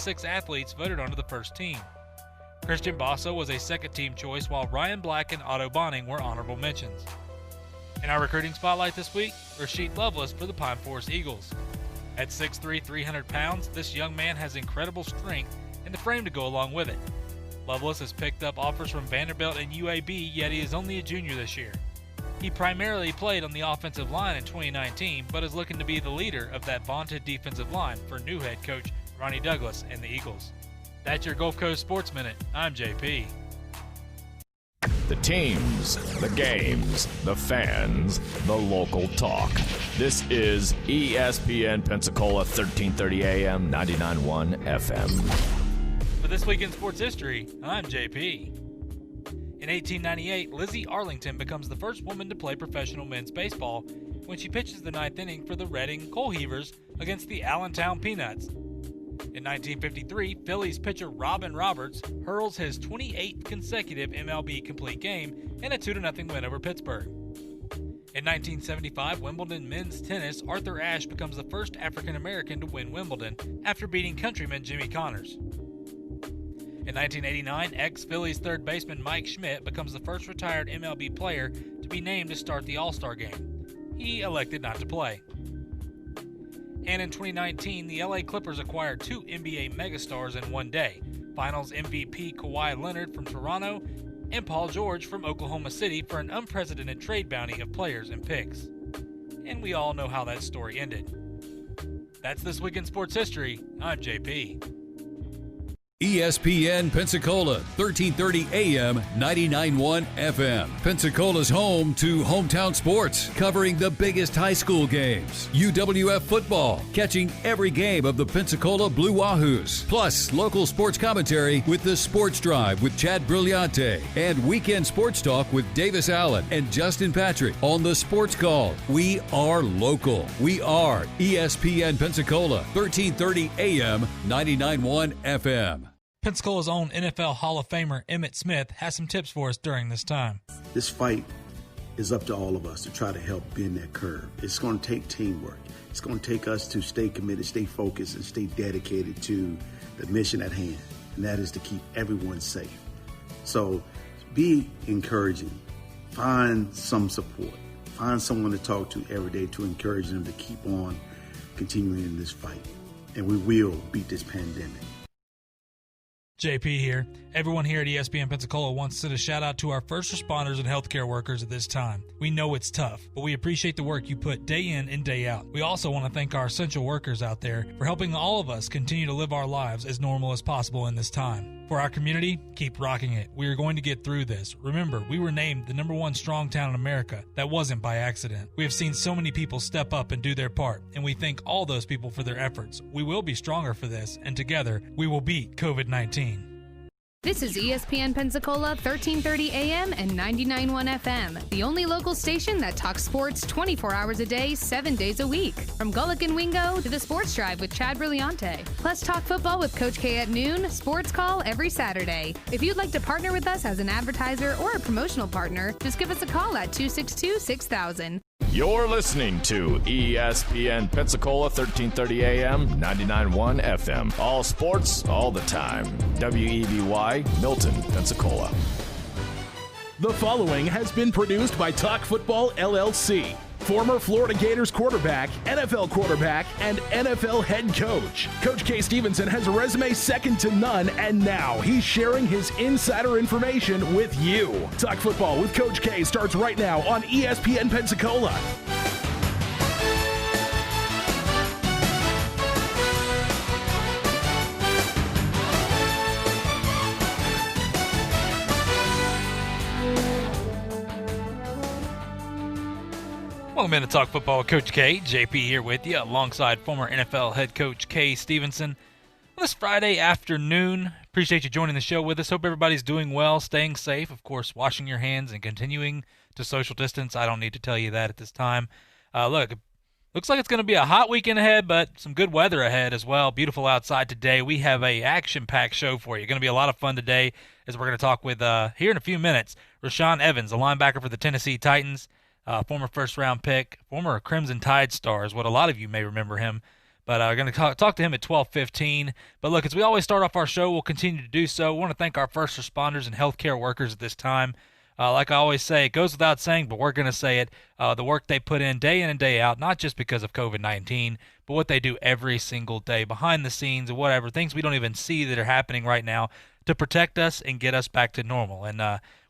6 athletes voted onto the first team. Christian Basso was a second-team choice, while Ryan Black and Otto Bonning were honorable mentions. In our recruiting spotlight this week, Rasheed Lovelace for the Pine Forest Eagles. At 6'3", 300 pounds, this young man has incredible strength and the frame to go along with it. Lovelace has picked up offers from Vanderbilt and UAB, yet he is only a junior this year. He primarily played on the offensive line in 2019, but is looking to be the leader of that vaunted defensive line for new head coach Ronnie Douglas and the Eagles. That's your Gulf Coast Sports Minute. I'm JP. The teams, the games, the fans, the local talk. This is ESPN Pensacola 1330 AM, 99.1 FM. For this week in sports history, I'm JP. In 1898, Lizzie Arlington becomes the first woman to play professional men's baseball when she pitches the ninth inning for the Reading Coal Heavers against the Allentown Peanuts. In 1953, Phillies pitcher Robin Roberts hurls his 28th consecutive MLB complete game in a 2-0 win over Pittsburgh. In 1975, Wimbledon men's tennis, Arthur Ashe becomes the first African-American to win Wimbledon after beating countryman Jimmy Connors. In 1989, ex-Phillies third baseman Mike Schmidt becomes the first retired MLB player to be named to start the All-Star game. He elected not to play. And in 2019, the LA Clippers acquired 2 NBA megastars in one day, Finals MVP Kawhi Leonard from Toronto and Paul George from Oklahoma City for an unprecedented trade bounty of players and picks. And we all know how that story ended. That's This Week in Sports History. I'm JP. ESPN Pensacola, 1330 AM, 99.1 FM. Pensacola's home to hometown sports, covering the biggest high school games. UWF football, catching every game of the Pensacola Blue Wahoos. Plus, local sports commentary with the Sports Drive with Chad Brillante. And weekend sports talk with Davis Allen and Justin Patrick on the Sports Call. We are local. We are ESPN Pensacola, 1330 AM, 99.1 FM. Pensacola's own NFL Hall of Famer Emmitt Smith has some tips for us during this time. This fight is up to all of us to try to help bend that curve. It's going to take teamwork. It's going to take us to stay committed, stay focused, and stay dedicated to the mission at hand, and that is to keep everyone safe. So be encouraging. Find some support. Find someone to talk to every day to encourage them to keep on continuing in this fight. And we will beat this pandemic. JP here. Everyone here at ESPN Pensacola wants to send a shout out to our first responders and healthcare workers at this time. We know it's tough, but we appreciate the work you put day in and day out. We also want to thank our essential workers out there for helping all of us continue to live our lives as normal as possible in this time. For our community, keep rocking it. We are going to get through this. Remember, we were named the #1 strong town in America. That wasn't by accident. We have seen so many people step up and do their part, and we thank all those people for their efforts. We will be stronger for this, and together, we will beat COVID-19. This is ESPN Pensacola 1330 AM and 99.1 FM, the only local station that talks sports 24 hours a day, 7 days a week. From Gulick and Wingo to the Sports Drive with Chad Brillante. Plus talk football with Coach K at noon, sports call every Saturday. If you'd like to partner with us as an advertiser or a promotional partner, just give us a call at 262-6000. You're listening to ESPN Pensacola 1330 AM, 99.1 FM. All sports, all the time. WEBY, Milton, Pensacola. The following has been produced by Talk Football LLC. Former Florida Gators quarterback, NFL quarterback, and NFL head coach. Coach K. Stevenson has a resume second to none, and now he's sharing his insider information with you. Talk Football with Coach K starts right now on ESPN Pensacola. Welcome in to Talk Football with Coach K. JP here with you alongside former NFL head coach K. Stevenson on this Friday afternoon. Appreciate you joining the show with us. Hope everybody's doing well, staying safe, of course, washing your hands and continuing to social distance. I don't need to tell you that at this time. Look, looks like it's going to be a hot weekend ahead, but some good weather ahead as well. Beautiful outside today. We have a action-packed show for you. Going to be a lot of fun today as we're going to talk with, here in a few minutes, Rashaan Evans, a linebacker for the Tennessee Titans. Former first-round pick, former Crimson Tide star is what a lot of you may remember him. But we're going to talk to him at 12:15. But look, as we always start off our show, we'll continue to do so. We want to thank our first responders and healthcare workers at this time. Like I always say, it goes without saying, but we're going to say it. The work they put in and day out, not just because of COVID-19, but what they do every single day behind the scenes and whatever, things we don't even see that are happening right now to protect us and get us back to normal. And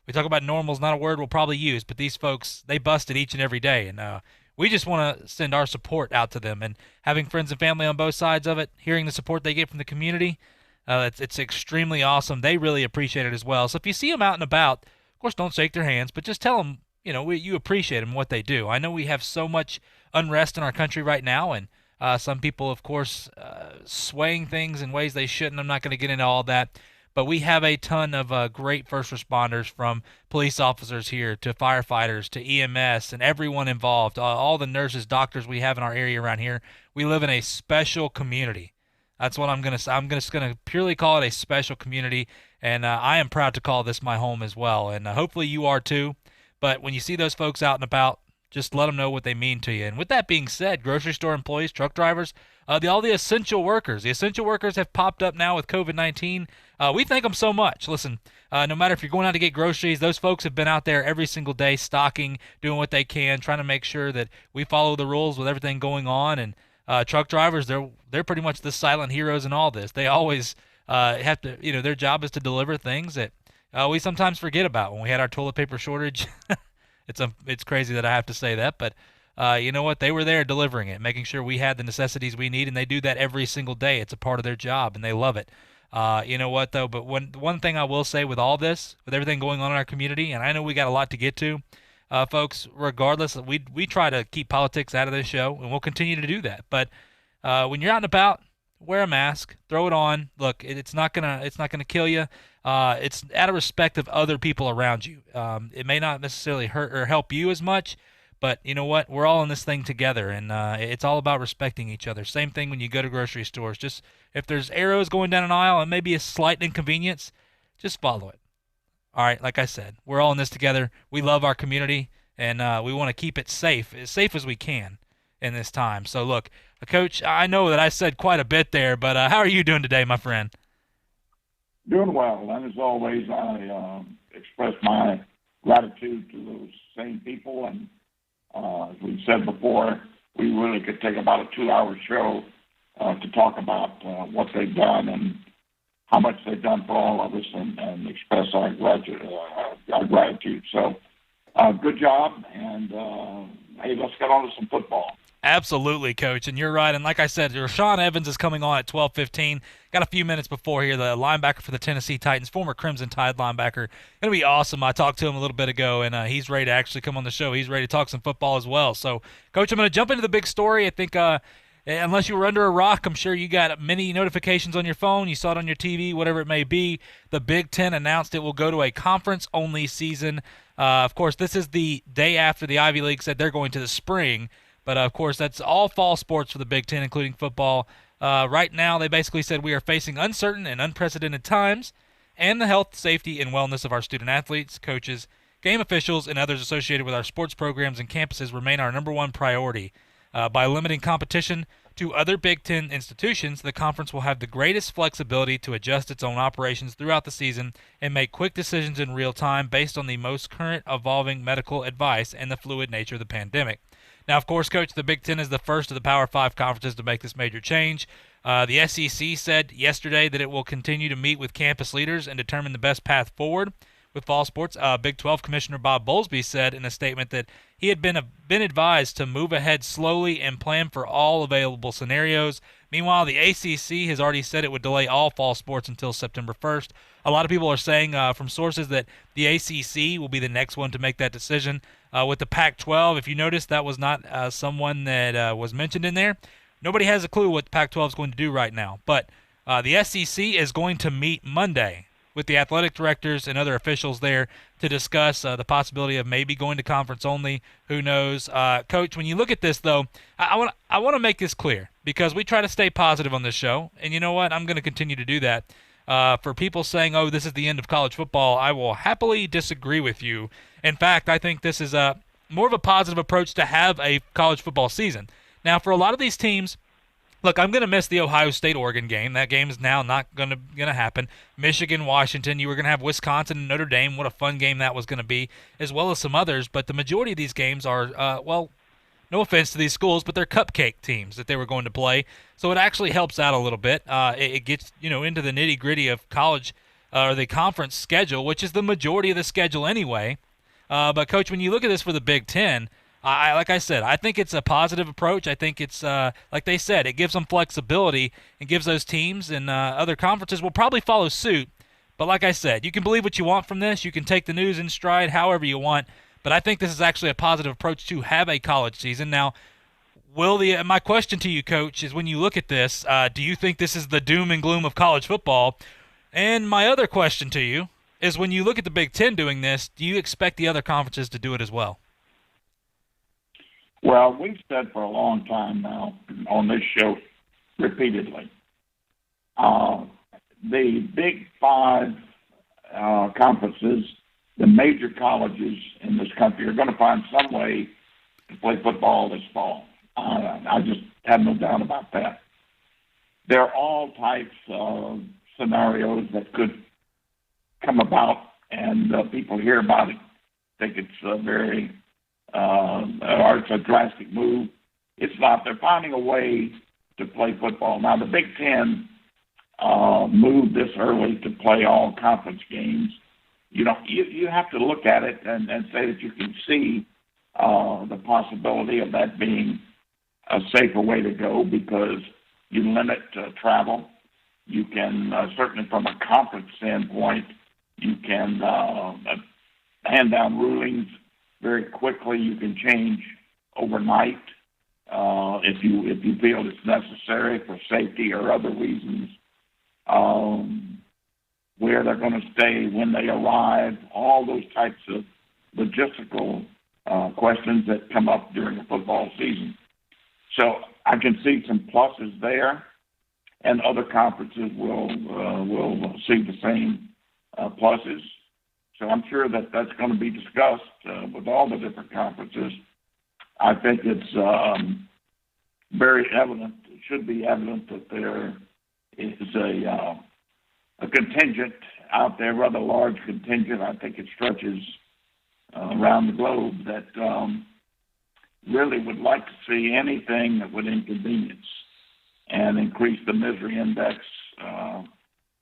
we talk about normal is not a word we'll probably use, but these folks, they bust it each and every day. And we just want to send our support out to them. And having friends and family on both sides of it, hearing the support they get from the community, it's extremely awesome. They really appreciate it as well. So if you see them out and about, of course, don't shake their hands, but just tell them, you appreciate them and what they do. I know we have so much unrest in our country right now, and some people, of course, swaying things in ways they shouldn't. I'm not going to get into all that. But we have a ton of great first responders, from police officers here to firefighters to EMS and everyone involved, all the nurses, doctors we have in our area around here. We live in a special community. That's what I'm going to say. I'm just going to purely call it a special community, and I am proud to call this my home as well. And hopefully you are too. But when you see those folks out and about, just let them know what they mean to you. And with that being said, grocery store employees, truck drivers, all the essential workers. The essential workers have popped up now with COVID-19. We thank them so much. Listen, no matter if you're going out to get groceries, those folks have been out there every single day stocking, doing what they can, trying to make sure that we follow the rules with everything going on. And truck drivers, they're pretty much the silent heroes in all this. They always have to, their job is to deliver things that we sometimes forget about. When we had our toilet paper shortage, it's crazy that I have to say that, but you know what? They were there delivering it, making sure we had the necessities we need, and they do that every single day. It's a part of their job, and they love it. You know what, though? But one thing I will say with all this, with everything going on in our community, and I know we got a lot to get to, folks, regardless, we try to keep politics out of this show, and we'll continue to do that. But when you're out and about, wear a mask, throw it on. Look, it's not gonna kill you. It's out of respect of other people around you. It may not necessarily hurt or help you as much, but you know what? We're all in this thing together, and it's all about respecting each other. Same thing when you go to grocery stores. Just if there's arrows going down an aisle and maybe a slight inconvenience, just follow it. All right, like I said, we're all in this together. We love our community, and we want to keep it safe as we can in this time. So look, Coach, I know that I said quite a bit there, but how are you doing today, my friend? Doing well, and as always, I express my gratitude to those same people. And as we said before, we really could take about a 2-hour show to talk about what they've done and how much they've done for all of us, and express our gratitude. So, good job, and hey, let's get on to some football. Absolutely, Coach, and you're right. And like I said, Rashaan Evans is coming on at 12:15. Got a few minutes before here, the linebacker for the Tennessee Titans, former Crimson Tide linebacker. Going to be awesome. I talked to him a little bit ago, and he's ready to actually come on the show. He's ready to talk some football as well. So, Coach, I'm going to jump into the big story. I think unless you were under a rock, I'm sure you got many notifications on your phone. You saw it on your TV, whatever it may be. The Big Ten announced it will go to a conference-only season. Of course, this is the day after the Ivy League said they're going to the spring. But, of course, that's all fall sports for the Big Ten, including football. Right now, they basically said we are facing uncertain and unprecedented times, and the health, safety, and wellness of our student-athletes, coaches, game officials, and others associated with our sports programs and campuses remain our number one priority. By limiting competition to other Big Ten institutions, the conference will have the greatest flexibility to adjust its own operations throughout the season and make quick decisions in real time based on the most current evolving medical advice and the fluid nature of the pandemic. Now, of course, Coach, the Big Ten is the first of the Power 5 conferences to make this major change. The SEC said yesterday that it will continue to meet with campus leaders and determine the best path forward with fall sports. Big 12 Commissioner Bob Bowlesby said in a statement that he had been advised to move ahead slowly and plan for all available scenarios. Meanwhile, the ACC has already said it would delay all fall sports until September 1st. A lot of people are saying from sources that the ACC will be the next one to make that decision. With the Pac-12, if you notice, that was not someone that was mentioned in there. Nobody has a clue what the Pac-12 is going to do right now. But the SEC is going to meet Monday with the athletic directors and other officials there to discuss the possibility of maybe going to conference only. Who knows? Coach, when you look at this, though, I want to make this clear because we try to stay positive on this show. And you know what? I'm going to continue to do that. For people saying, oh, this is the end of college football, I will happily disagree with you. In fact, I think this is more of a positive approach to have a college football season. Now, for a lot of these teams, Look, I'm going to miss the Ohio State-Oregon game. That game is now not going to happen. Michigan, Washington, you were going to have Wisconsin and Notre Dame. What a fun game that was going to be, as well as some others. But the majority of these games are, no offense to these schools, but they're cupcake teams that they were going to play. So it actually helps out a little bit. It gets into the nitty-gritty of college or the conference schedule, which is the majority of the schedule anyway. But, Coach, when you look at this for the Big Ten, like I said, I think it's a positive approach. I think it's, like they said, it gives them flexibility and gives those teams and other conferences will probably follow suit. But like I said, you can believe what you want from this. You can take the news in stride however you want. But I think this is actually a positive approach to have a college season. Now, my question to you, Coach, is when you look at this, do you think this is the doom and gloom of college football? And my other question to you is when you look at the Big Ten doing this, do you expect the other conferences to do it as well? Well, we've said for a long time now on this show repeatedly, the Big Five conferences, the major colleges in this country are going to find some way to play football this fall. I just have no doubt about that. There are all types of scenarios that could come about, and people hear about it, think it's or it's a drastic move. It's not. They're finding a way to play football. Now, the Big Ten moved this early to play all conference games. You have to look at it and say that you can see the possibility of that being a safer way to go because you limit travel. You can, certainly from a conference standpoint, you can hand down rulings very quickly. You can change overnight if you feel it's necessary for safety or other reasons. Where they're going to stay, when they arrive, all those types of logistical questions that come up during the football season. So I can see some pluses there, and other conferences will see the same pluses. So I'm sure that that's going to be discussed with all the different conferences. I think it's very evident, it should be evident that there is a contingent out there, rather large contingent. I think it stretches around the globe that really would like to see anything that would inconvenience and increase the misery index.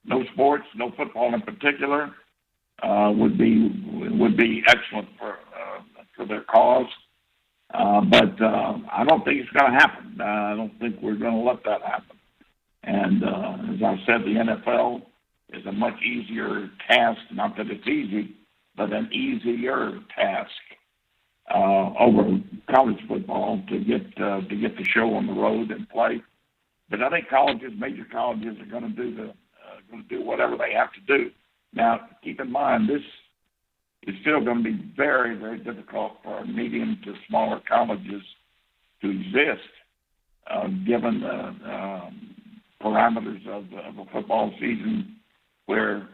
No sports, no football in particular, would be excellent for their cause. But I don't think it's going to happen. I don't think we're going to let that happen. And as I said, the NFL is a much easier task, not that it's easy, but an easier task over college football to get the show on the road and play. But I think major colleges are going to do whatever they have to do. Now, keep in mind, this is still going to be very, very difficult for medium to smaller colleges to exist, given the parameters of a football season where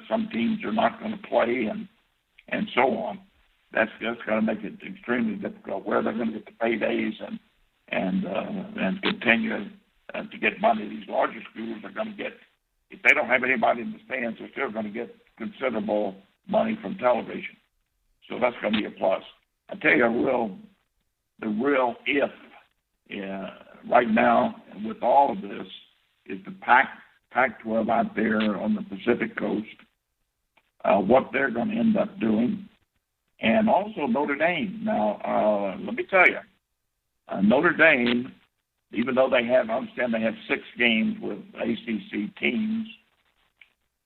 some teams are not going to play and so on. That's going to make it extremely difficult where they're going to get the paydays and continue to get money. These larger schools are going to get, if they don't have anybody in the stands, they're still going to get considerable money from television. So that's going to be a plus. I tell you, the real if right now with all of this is the Pac-12 out there on the Pacific Coast, what they're going to end up doing, and also Notre Dame. Now, let me tell you, Notre Dame, even though I understand they have 6 games with ACC teams,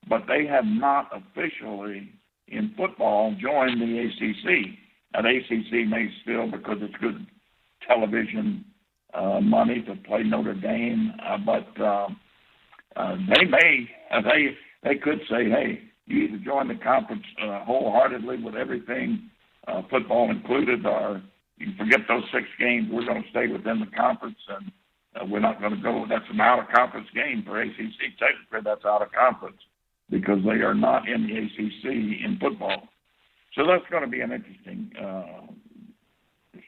but they have not officially in football joined the ACC. Now, the ACC may still, because it's good television money to play Notre Dame, but they could say, hey, you either join the conference wholeheartedly with everything, football included, or you can forget those 6 games. We're going to stay within the conference, and we're not going to go. That's an out-of-conference game for ACC. Technically, that's out of conference because they are not in the ACC in football. So that's going to be an interesting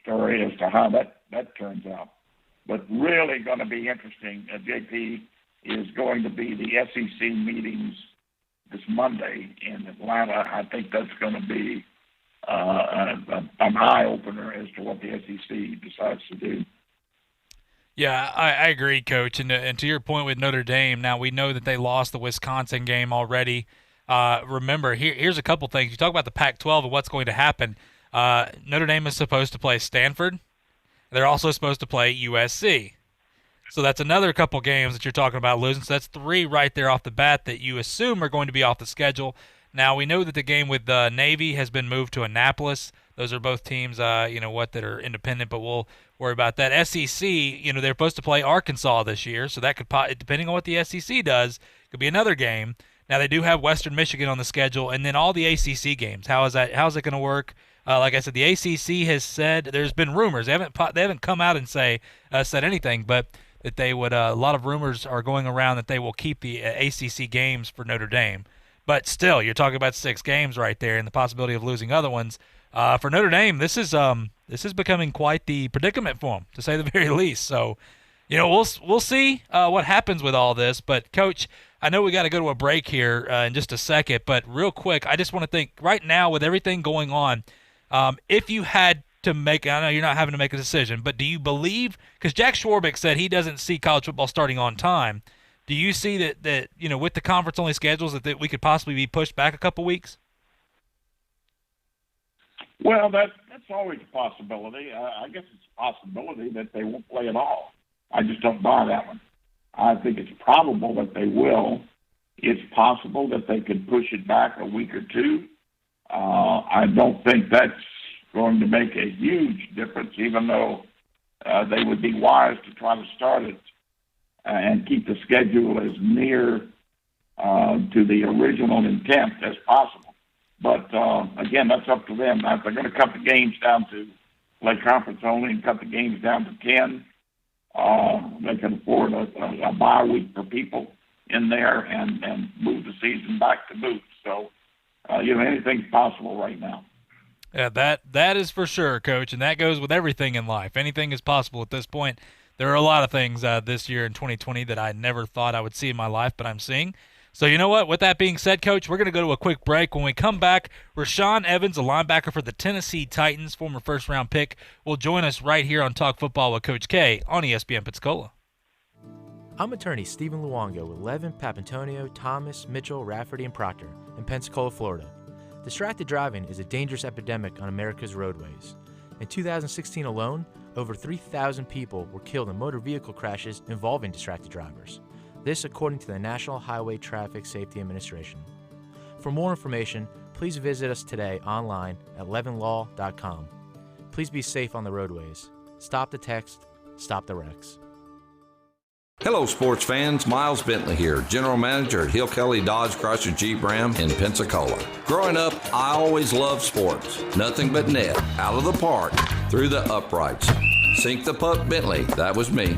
story as to how that turns out. But really going to be interesting, JP, is going to be the SEC meetings this Monday in Atlanta. I think that's going to be an eye-opener as to what the SEC decides to do. Yeah, I agree, Coach. And to your point with Notre Dame, now we know that they lost the Wisconsin game already. Remember, here's a couple things. You talk about the Pac-12 and what's going to happen. Notre Dame is supposed to play Stanford. They're also supposed to play USC. So that's another couple games that you're talking about losing. So that's 3 right there off the bat that you assume are going to be off the schedule. Now, we know that the game with Navy has been moved to Annapolis. Those are both teams, that are independent, but we'll worry about that. SEC, they're supposed to play Arkansas this year, so that could, depending on what the SEC does, could be another game. Now, they do have Western Michigan on the schedule, and then all the ACC games. How's it going to work? Like I said, the ACC has said there's been rumors. They haven't come out and said anything, but that they would. A lot of rumors are going around that they will keep the ACC games for Notre Dame. But still, you're talking about 6 games right there, and the possibility of losing other ones. For Notre Dame, this is becoming quite the predicament for them, to say the very least. So, we'll see what happens with all this. But Coach, I know we got to go to a break here in just a second, but real quick, I just want to think right now with everything going on. If you had to make, I know you're not having to make a decision, but do you believe, because Jack Schwarbeck said he doesn't see college football starting on time, do you see that with the conference-only schedules that we could possibly be pushed back a couple weeks? Well, that's always a possibility. I guess it's a possibility that they won't play at all. I just don't buy that one. I think it's probable that they will. It's possible that they could push it back a week or two. I don't think that's going to make a huge difference, even though they would be wise to try to start it and keep the schedule as near to the original intent as possible. But, again, that's up to them. Now, if they're going to cut the games down to play conference only and cut the games down to 10, they can afford a bye week for people in there and move the season back to boot. So, anything's possible right now. Yeah, that is for sure, Coach, and that goes with everything in life. Anything is possible at this point. There are a lot of things this year in 2020 that I never thought I would see in my life, but I'm seeing. So you know what? With that being said, Coach, we're going to go to a quick break. When we come back, Rashawn Evans, a linebacker for the Tennessee Titans, former first-round pick, will join us right here on Talk Football with Coach K on ESPN Pensacola. I'm attorney Stephen Luongo with Levin, Papantonio, Thomas, Mitchell, Rafferty, and Proctor in Pensacola, Florida. Distracted driving is a dangerous epidemic on America's roadways. In 2016 alone, over 3,000 people were killed in motor vehicle crashes involving distracted drivers. This according to the National Highway Traffic Safety Administration. For more information, please visit us today online at levinlaw.com. Please be safe on the roadways. Stop the text, stop the wrecks. Hello, sports fans. Miles Bentley here, General Manager at Hill Kelly Dodge Chrysler Jeep Ram in Pensacola. Growing up, I always loved sports. Nothing but net, out of the park, through the uprights. Sink the puck Bentley, that was me.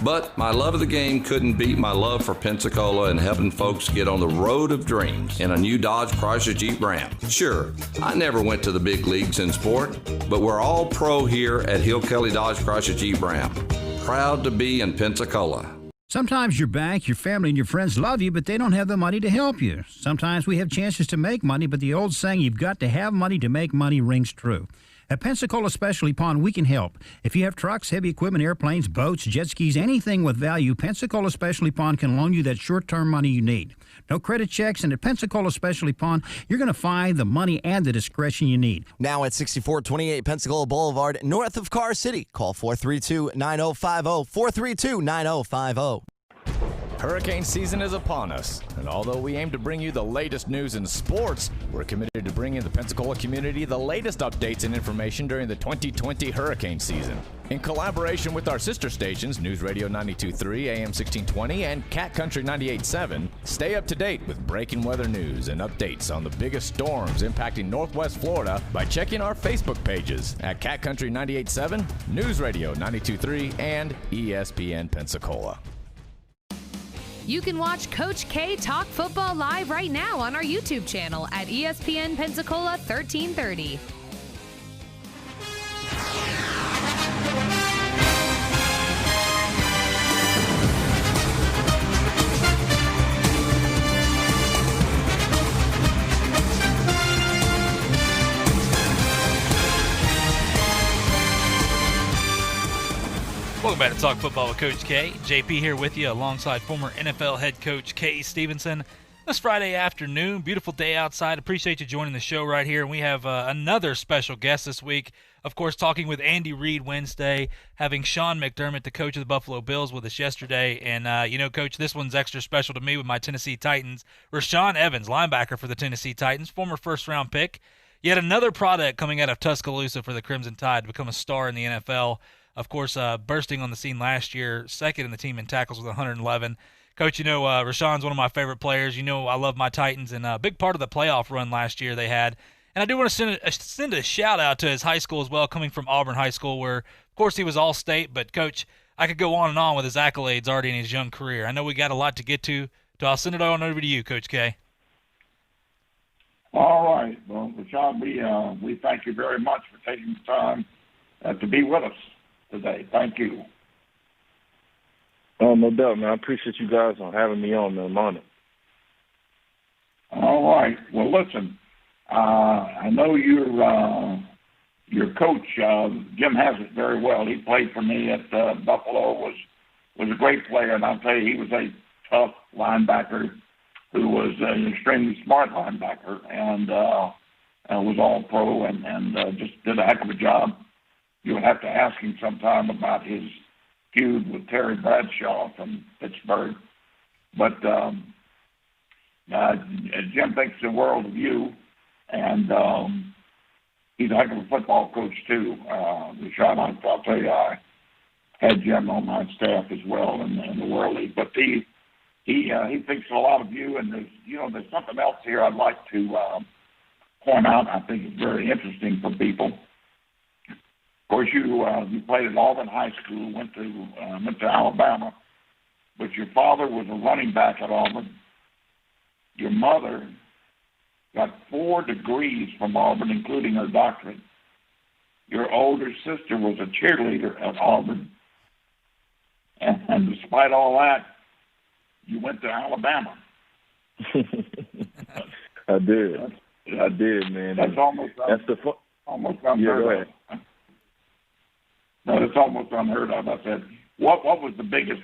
But my love of the game couldn't beat my love for Pensacola and helping folks get on the road of dreams in a new Dodge Chrysler Jeep Ram. Sure, I never went to the big leagues in sport, but we're all pro here at Hill Kelly Dodge Chrysler Jeep Ram. Proud to be in Pensacola. Sometimes your bank, your family, and your friends love you, but they don't have the money to help you. Sometimes we have chances to make money, but the old saying, you've got to have money to make money, rings true. At Pensacola Specialty Pond, we can help. If you have trucks, heavy equipment, airplanes, boats, jet skis, anything with value, Pensacola Specialty Pond can loan you that short-term money you need. No credit checks, and at Pensacola Specialty Pond, you're going to find the money and the discretion you need. Now at 6428 Pensacola Boulevard, north of Car City. Call 432-9050, 432-9050. Hurricane season is upon us, and although we aim to bring you the latest news in sports, we're committed to bringing the Pensacola community the latest updates and information during the 2020 hurricane season. In collaboration with our sister stations, News Radio 92.3 AM 1620 and Cat Country 98.7, stay up to date with breaking weather news and updates on the biggest storms impacting Northwest Florida by checking our Facebook pages at Cat Country 98.7, News Radio 92.3, and ESPN Pensacola. You can watch Coach K talk football live right now on our YouTube channel at ESPN Pensacola 1330. Welcome back to Talk Football with Coach K. JP here with you alongside former NFL head coach K. Stevenson. This Friday afternoon, beautiful day outside. Appreciate you joining the show right here. And we have another special guest this week. Of course, talking with Andy Reid Wednesday, having Sean McDermott, the coach of the Buffalo Bills, with us yesterday. And, Coach, this one's extra special to me with my Tennessee Titans. Rashaan Evans, linebacker for the Tennessee Titans, former first-round pick. Yet another product coming out of Tuscaloosa for the Crimson Tide to become a star in the NFL. Of course, bursting on the scene last year, second in the team in tackles with 111. Coach, Rashawn's one of my favorite players. I love my Titans, and a big part of the playoff run last year they had. And I do want to send a shout-out to his high school as well, coming from Auburn High School, where, of course, he was all-state. But, Coach, I could go on and on with his accolades already in his young career. I know we got a lot to get to, so I'll send it on over to you, Coach K. All right. Well, Rashaan, we thank you very much for taking the time to be with us today. Thank you. Oh, no doubt, man. I appreciate you guys on having me on, man. I'm on it. All right. Well, listen, I know your coach, Jim, has it very well. He played for me at Buffalo, was a great player, and I'll tell you, he was a tough linebacker who was an extremely smart linebacker and was all pro and just did a heck of a job. You would have to ask him sometime about his feud with Terry Bradshaw from Pittsburgh. But Jim thinks the world of you, and he's a heck of a football coach, too. Rashaan, I'll tell you, I had Jim on my staff as well in the World League. But he thinks a lot of you, and there's something else here I'd like to point out. I think it's very interesting for people. Of course, you played at Auburn High School, went to Alabama, but your father was a running back at Auburn. Your mother got 4 degrees from Auburn, including her doctorate. Your older sister was a cheerleader at Auburn, and despite all that, you went to Alabama. I did, man. That's almost unheard of. No, it's almost unheard of. I said, what was the biggest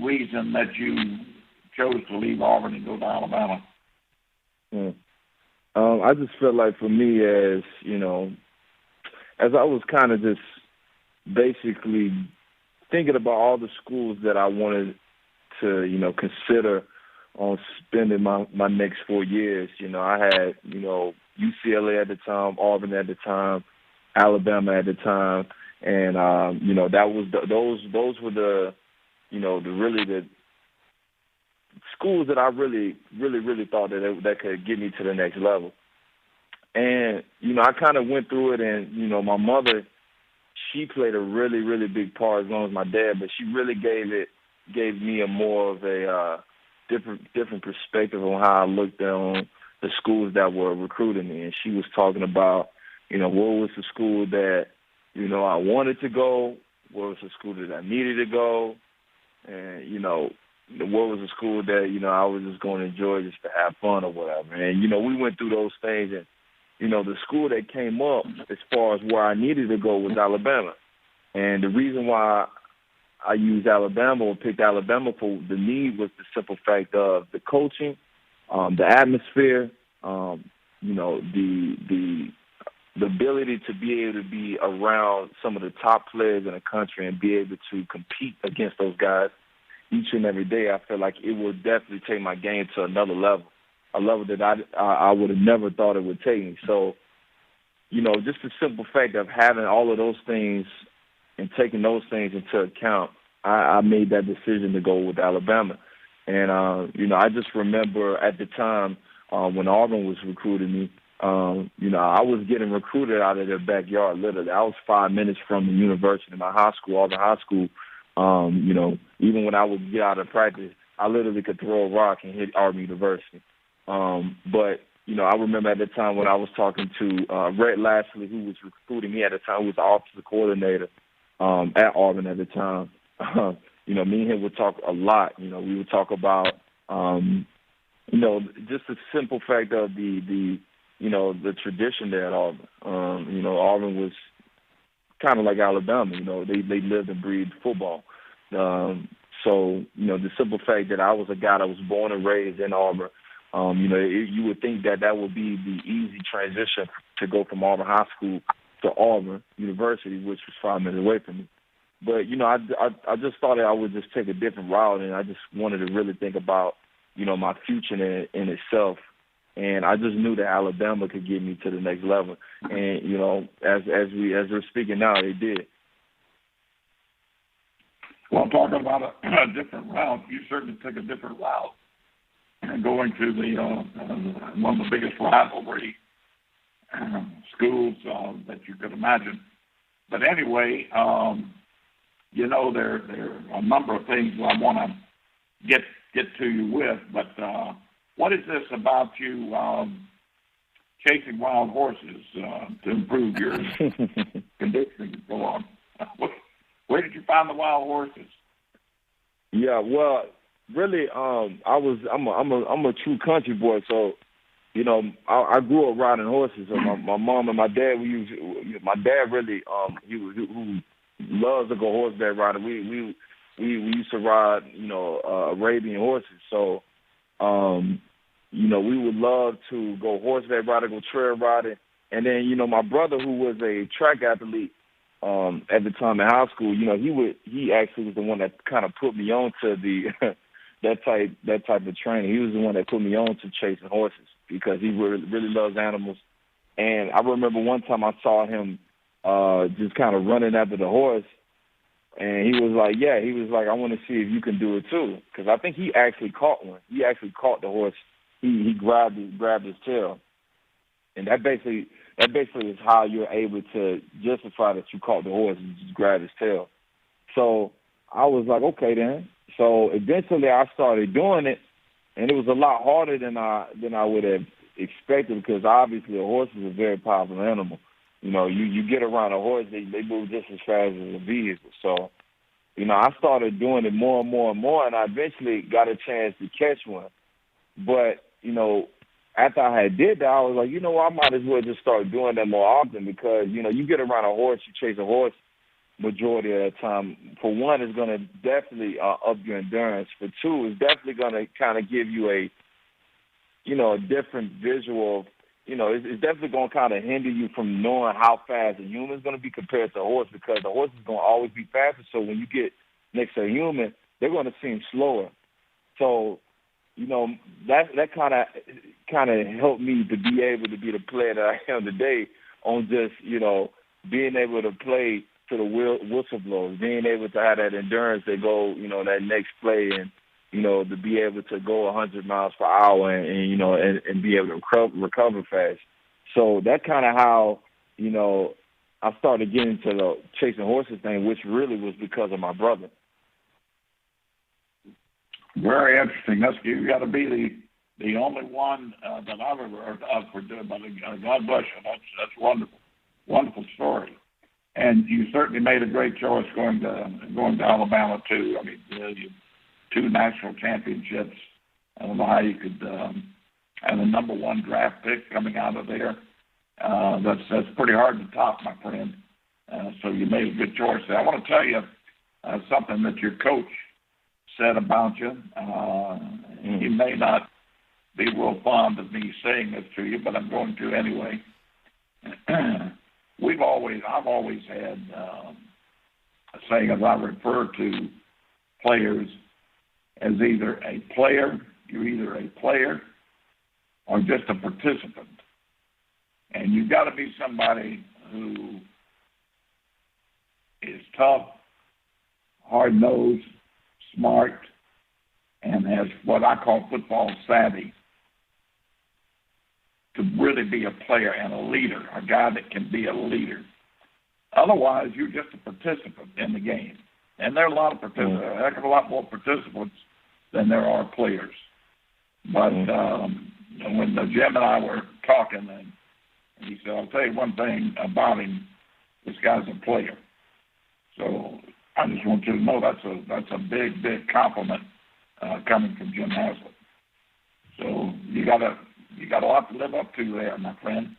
reason that you chose to leave Auburn and go to Alabama? I just felt like for me, as I was kind of just basically thinking about all the schools that I wanted to, consider on spending my next 4 years. I had, UCLA at the time, Auburn at the time, Alabama at the time. And that was those were the schools that I really thought that could get me to the next level. And I kind of went through it, and my mother, she played a really big part as long as my dad, but she really gave me a more of a different perspective on how I looked on the schools that were recruiting me. And she was talking about what was the school that I wanted to go, what was the school that I needed to go, and, what was the school that, I was just going to enjoy just to have fun or whatever. And, we went through those things, and, the school that came up as far as where I needed to go was Alabama. And the reason why I used Alabama or picked Alabama for the need was the simple fact of the coaching, the atmosphere, the ability to be able to be around some of the top players in the country and be able to compete against those guys each and every day. I feel like it will definitely take my game to another level, a level that I would have never thought it would take me. So, just the simple fact of having all of those things and taking those things into account, I made that decision to go with Alabama. And, I just remember at the time when Auburn was recruiting me, I was getting recruited out of their backyard, literally. I was 5 minutes from the university, my high school, Auburn High School. Even when I would get out of practice, I literally could throw a rock and hit Auburn University. But I remember at the time when I was talking to Rhett Lashley, who was recruiting me at the time, who was the offensive coordinator at Auburn at the time. Me and him would talk a lot. We would talk about, just the simple fact of the tradition there at Auburn. Auburn was kind of like Alabama. You know, they lived and breathed football. So, you know, the simple fact that I was a guy that was born and raised in Auburn, you know, you would think that would be the easy transition to go from Auburn High School to Auburn University, which was 5 minutes away from me. But, you know, I just thought that I would just take a different route, and I just wanted to really think about, you know, my future in itself. And I just knew that Alabama could get me to the next level. And, you know, as we're speaking now, they did. Well, talking about a different route, you certainly took a different route, going to the one of the biggest rivalry schools that you could imagine. But anyway, you know, there are a number of things I want to get to you with. But what is this about you chasing wild horses to improve your conditioning and so on? Where did you find the wild horses? Yeah, well, really, I'm a true country boy, so you know, I grew up riding horses. So my mom and my dad, my dad really, who loves to go horseback riding. We used to ride, you know, Arabian horses. So, you know, we would love to go horseback riding, go trail riding, and then, you know, my brother, who was a track athlete at the time in high school, you know, he actually was the one that kind of put me on to the that type of training. He was the one that put me on to chasing horses because he really loves animals. And I remember one time I saw him just kind of running after the horse, and he was like, I want to see if you can do it too, because I think he actually caught one. He actually caught the horse. He grabbed his tail, and that basically is how you're able to justify that you caught the horse and just grab his tail. So I was like, okay then. So eventually I started doing it, and it was a lot harder than I would have expected, because obviously a horse is a very powerful animal. You know, you get around a horse, they move just as fast as a vehicle. So, you know, I started doing it more and more and more, and I eventually got a chance to catch one. But, you know, after I had did that, I was like, you know what, I might as well just start doing that more often, because, you know, you get around a horse, you chase a horse majority of the time. For one, it's going to definitely up your endurance. For two, it's definitely going to kind of give you a different visual. You know, it's definitely going to kind of hinder you from knowing how fast a human is going to be compared to a horse, because the horse is going to always be faster. So when you get next to a human, they're going to seem slower. So, you know, that kind of helped me to be able to be the player that I am today, on just, you know, being able to play to the whistle blows, being able to have that endurance to go, you know, that next play, and, you know, to be able to go 100 miles per hour and you know, and be able to recover fast. So that's kind of how, you know, I started getting to the chasing horses thing, which really was because of my brother. Very interesting. You got to be the only one that I've ever heard of for doing. But God bless you. That's wonderful, wonderful story. And you certainly made a great choice going to Alabama too. I mean, you 2 national championships. I don't know how you could have the number 1 draft pick coming out of there. That's pretty hard to top, my friend. So you made a good choice there. I want to tell you something that your coach said about you. He may not be real fond of me saying this to you, but I'm going to anyway. I've always had a saying, as I refer to players as either a player, you're either a player or just a participant. And you've got to be somebody who is tough, hard-nosed, smart, and has what I call football savvy, to really be a player and a leader, a guy that can be a leader. Otherwise, you're just a participant in the game. And there are a lot of participants, a heck of a lot more participants than there are players. But when Jim and I were talking, and he said, I'll tell you one thing about him, this guy's a player. So I just want you to know that's a big, big compliment coming from Jim Haslett. So you got a lot to live up to there, my friend.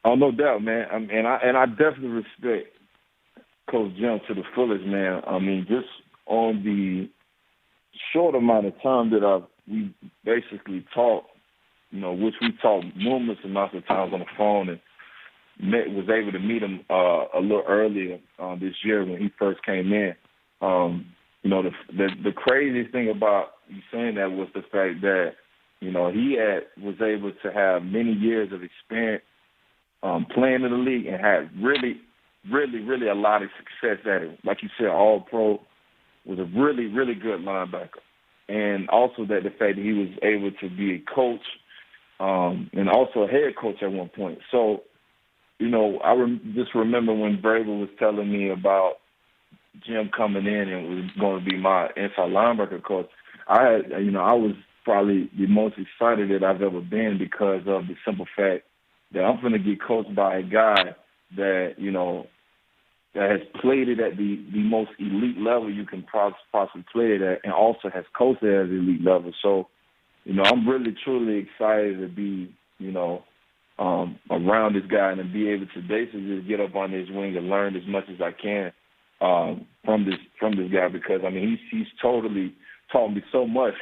Oh, no doubt, man. And I definitely respect Coach Jim to the fullest, man. I mean, just on the short amount of time that we basically talked, which we talked numerous amounts of times on the phone, and was able to meet him a little earlier this year when he first came in. The craziest thing about you saying that was the fact that he was able to have many years of experience playing in the league and had really, really, really a lot of success at it. Like you said, All-Pro, was a really, really good linebacker. And also that the fact that he was able to be a coach and also a head coach at one point. So, I just remember when Vrabel was telling me about Jim coming in and was going to be my inside linebacker coach. I was probably the most excited that I've ever been because of the simple fact that I'm going to get coached by a guy that, that has played it at the most elite level you can possibly play it at, and also has coached it at the elite level. So, I'm really, truly excited to be, around this guy and to be able to basically just get up on his wing and learn as much as I can from this guy, because, I mean, he's totally taught me so much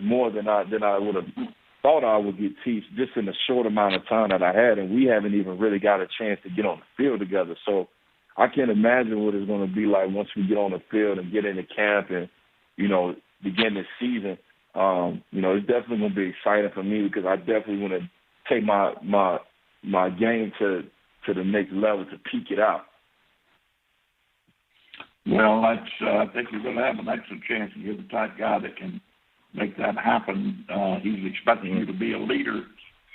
more than I would have thought I would get teach just in the short amount of time that I had, and we haven't even really got a chance to get on the field together. So I can't imagine what it's going to be like once we get on the field and get into camp and, begin this season. It's definitely going to be exciting for me because I definitely want to take my game to the next level to peak it out. Well, I think you're going to have an excellent chance. You're the type guy that can make that happen. He's expecting you to be a leader.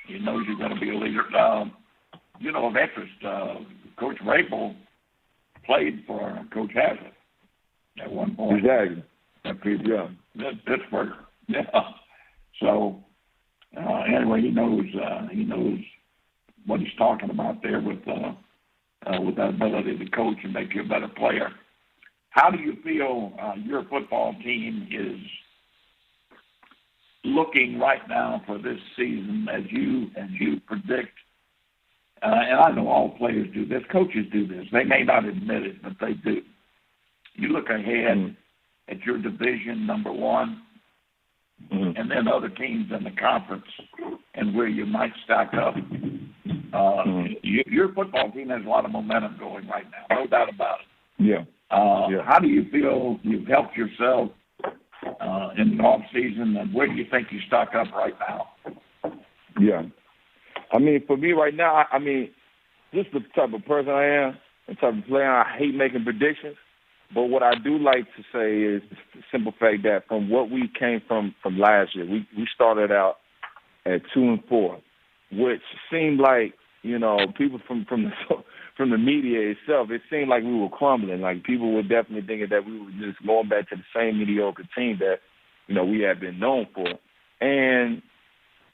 He knows you're going to be a leader. Of interest, Coach Vrabel played for Coach Haslett at one point. Exactly. Pittsburgh. Yeah. So anyway, he knows what he's talking about there with that ability to coach and make you a better player. How do you feel your football team is looking right now for this season as you predict? And I know all players do this, coaches do this. They may not admit it, but they do. You look ahead at your division, number one, and then other teams in the conference and where you might stack up. Your football team has a lot of momentum going right now, no doubt about it. Yeah. How do you feel you've helped yourself in the off season, and where do you think you stack up right now? Yeah. I mean, for me right now, just the type of person I am, the type of player, I hate making predictions. But what I do like to say is the simple fact that from what we came from last year, we started out at 2-4, which seemed like, people from the media itself, it seemed like we were crumbling. Like people were definitely thinking that we were just going back to the same mediocre team that, we had been known for. And,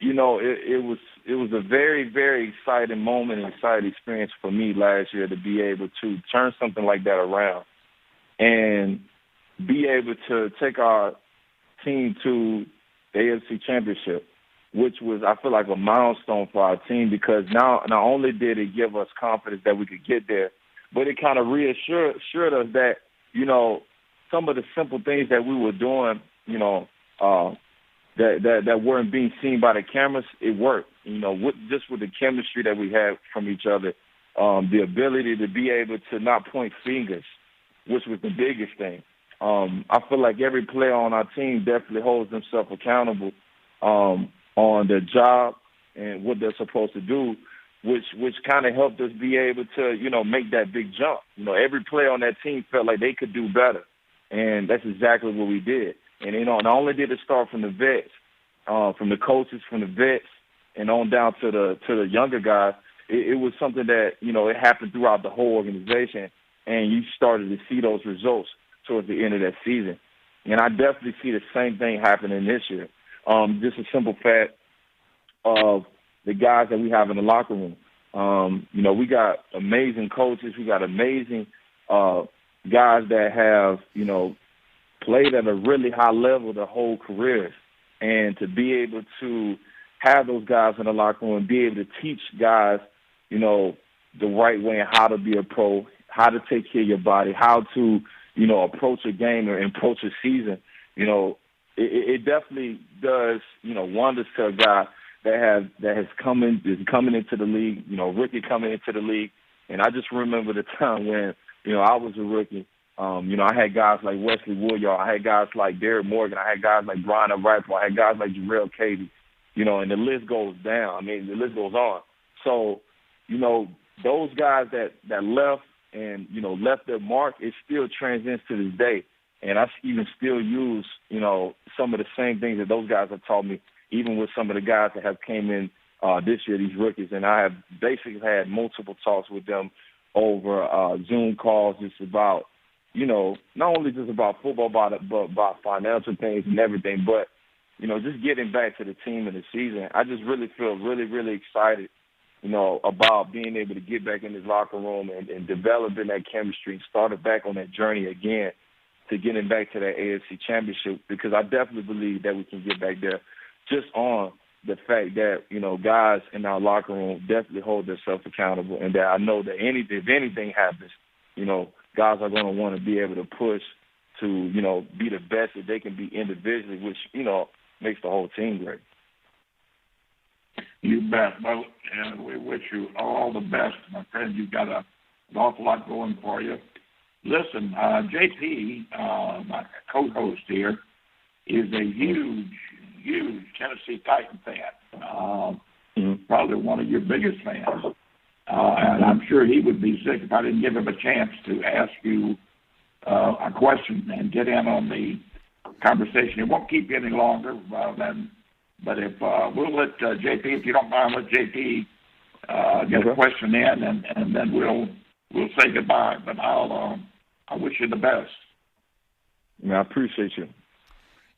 it was a very, very exciting moment and exciting experience for me last year to be able to turn something like that around and be able to take our team to the AFC Championship, which was, I feel like, a milestone for our team because now not only did it give us confidence that we could get there, but it kind of reassured us that, some of the simple things that we were doing, that weren't being seen by the cameras, it worked. Just with the chemistry that we had from each other, the ability to be able to not point fingers, which was the biggest thing. I feel like every player on our team definitely holds themselves accountable on their job and what they're supposed to do, which kind of helped us be able to, make that big jump. Every player on that team felt like they could do better, and that's exactly what we did. And, not only did it start from the vets, from the coaches, from the vets, and on down to the younger guys, it was something that, it happened throughout the whole organization, and you started to see those results towards the end of that season. And I definitely see the same thing happening this year. Just a simple fact of the guys that we have in the locker room. We got amazing coaches. We got amazing guys that have, played at a really high level their whole careers. And to be able to have those guys in the locker room and be able to teach guys, you know, the right way and how to be a pro, how to take care of your body, how to, you know, approach a game or approach a season, you know, it definitely does, you know, wonders to a guy that is coming into the league, you know, rookie coming into the league. And I just remember the time when, you know, I was a rookie. You know, I had guys like Wesley Woodyard. I had guys like Derek Morgan. I had guys like Brian O'Reilly. I had guys like Jarrell Cady. You know, and the list goes down. I mean, the list goes on. So, you know, those guys that left and, you know, left their mark, it still transcends to this day. And I even still use, you know, some of the same things that those guys have taught me, even with some of the guys that have came in this year, these rookies. And I have basically had multiple talks with them over Zoom calls just about, you know, not only just about football, but about financial things and everything, but, you know, just getting back to the team in the season. I just really feel really, really excited, you know, about being able to get back in this locker room and developing that chemistry and starting back on that journey again to getting back to that AFC Championship, because I definitely believe that we can get back there just on the fact that, you know, guys in our locker room definitely hold themselves accountable, and that I know that if anything happens, you know, guys are going to want to be able to push to, you know, be the best that they can be individually, which, you know, makes the whole team great. You bet. Well, we wish you all the best, my friend. You've got an awful lot going for you. Listen, JP, my co-host here, is a huge Tennessee Titan fan. Probably one of your biggest fans. And I'm sure he would be sick if I didn't give him a chance to ask you a question and get in on the conversation. It won't keep you any longer but if we'll let JP, if you don't mind, let JP get a question in, and then we'll say goodbye. But I wish you the best. Yeah, I appreciate you.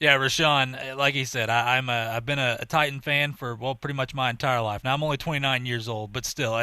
Yeah, Rashawn, like he said, I've been a Titan fan for, well, pretty much my entire life. Now I'm only 29 years old, but still,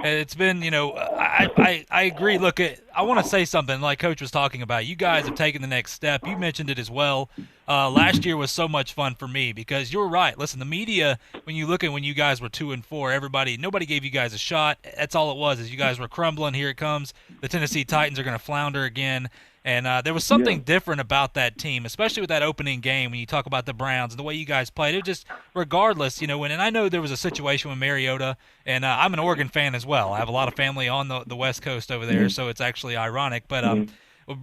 it's been, you know, I agree. Look, I want to say something like Coach was talking about. You guys have taken the next step. You mentioned it as well. Last year was so much fun for me because you're right. Listen, the media, when you look at when you guys were 2-4, nobody gave you guys a shot. That's all it was, is you guys were crumbling. Here it comes. The Tennessee Titans are going to flounder again. And there was something different about that team, especially with that opening game when you talk about the Browns and the way you guys played. It just, regardless, you know, and I know there was a situation with Mariota, and I'm an Oregon fan as well. I have a lot of family on the West Coast over there, so it's actually ironic. But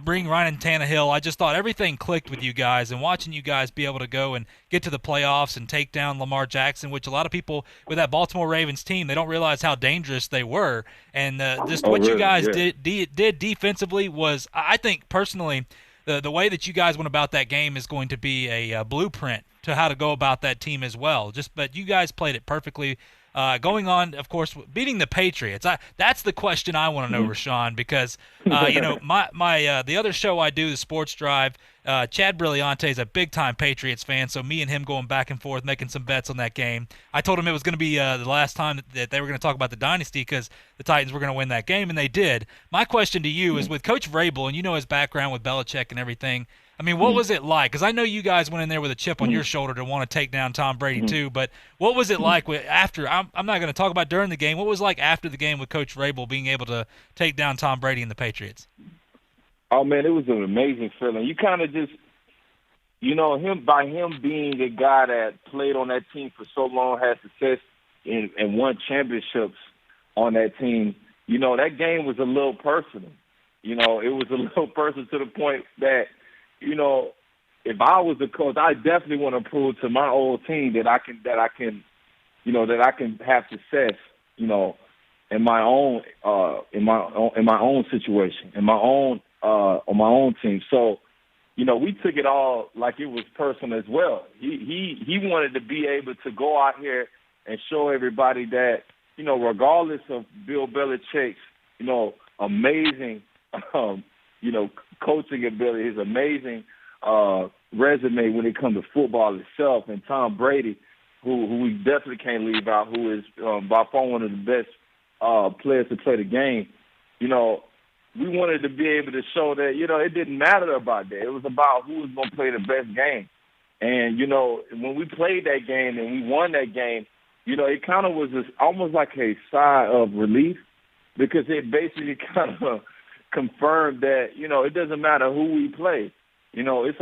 bring Ryan Tannehill, I just thought everything clicked with you guys, and watching you guys be able to go and get to the playoffs and take down Lamar Jackson, which a lot of people with that Baltimore Ravens team, they don't realize how dangerous they were. And you guys did defensively was, I think personally, the way that you guys went about that game is going to be a blueprint to how to go about that team as well. But you guys played it perfectly. Going on, of course, beating the Patriots. That's the question I want to know, Rashawn, because you know, my the other show I do, the Sports Drive, Chad Brilliante is a big-time Patriots fan, so me and him going back and forth, making some bets on that game. I told him it was going to be the last time that they were going to talk about the dynasty because the Titans were going to win that game, and they did. My question to you is, with Coach Vrabel, and you know his background with Belichick and everything, I mean, what was it like? Because I know you guys went in there with a chip on your shoulder to want to take down Tom Brady too, but what was it like after? I'm not going to talk about during the game. What was it like after the game with Coach Vrabel being able to take down Tom Brady and the Patriots? Oh, man, it was an amazing feeling. You kind of just, you know, him being a guy that played on that team for so long, had success and won championships on that team, you know, that game was a little personal. You know, it was a little personal to the point that, you know, if I was the coach, I definitely want to prove to my old team that I can, you know, that I can have success, you know, in my own situation, on my own team. So, you know, we took it all like it was personal as well. He wanted to be able to go out here and show everybody that, you know, regardless of Bill Belichick's, you know, amazing, you know, coaching ability, his amazing resume when it comes to football itself, and Tom Brady, who we definitely can't leave out, who is by far one of the best players to play the game. You know, we wanted to be able to show that, you know, it didn't matter about that. It was about who was going to play the best game. And, you know, when we played that game and we won that game, you know, it kind of was almost like a sigh of relief, because it basically kind of confirmed that, you know, it doesn't matter who we play. You know, it's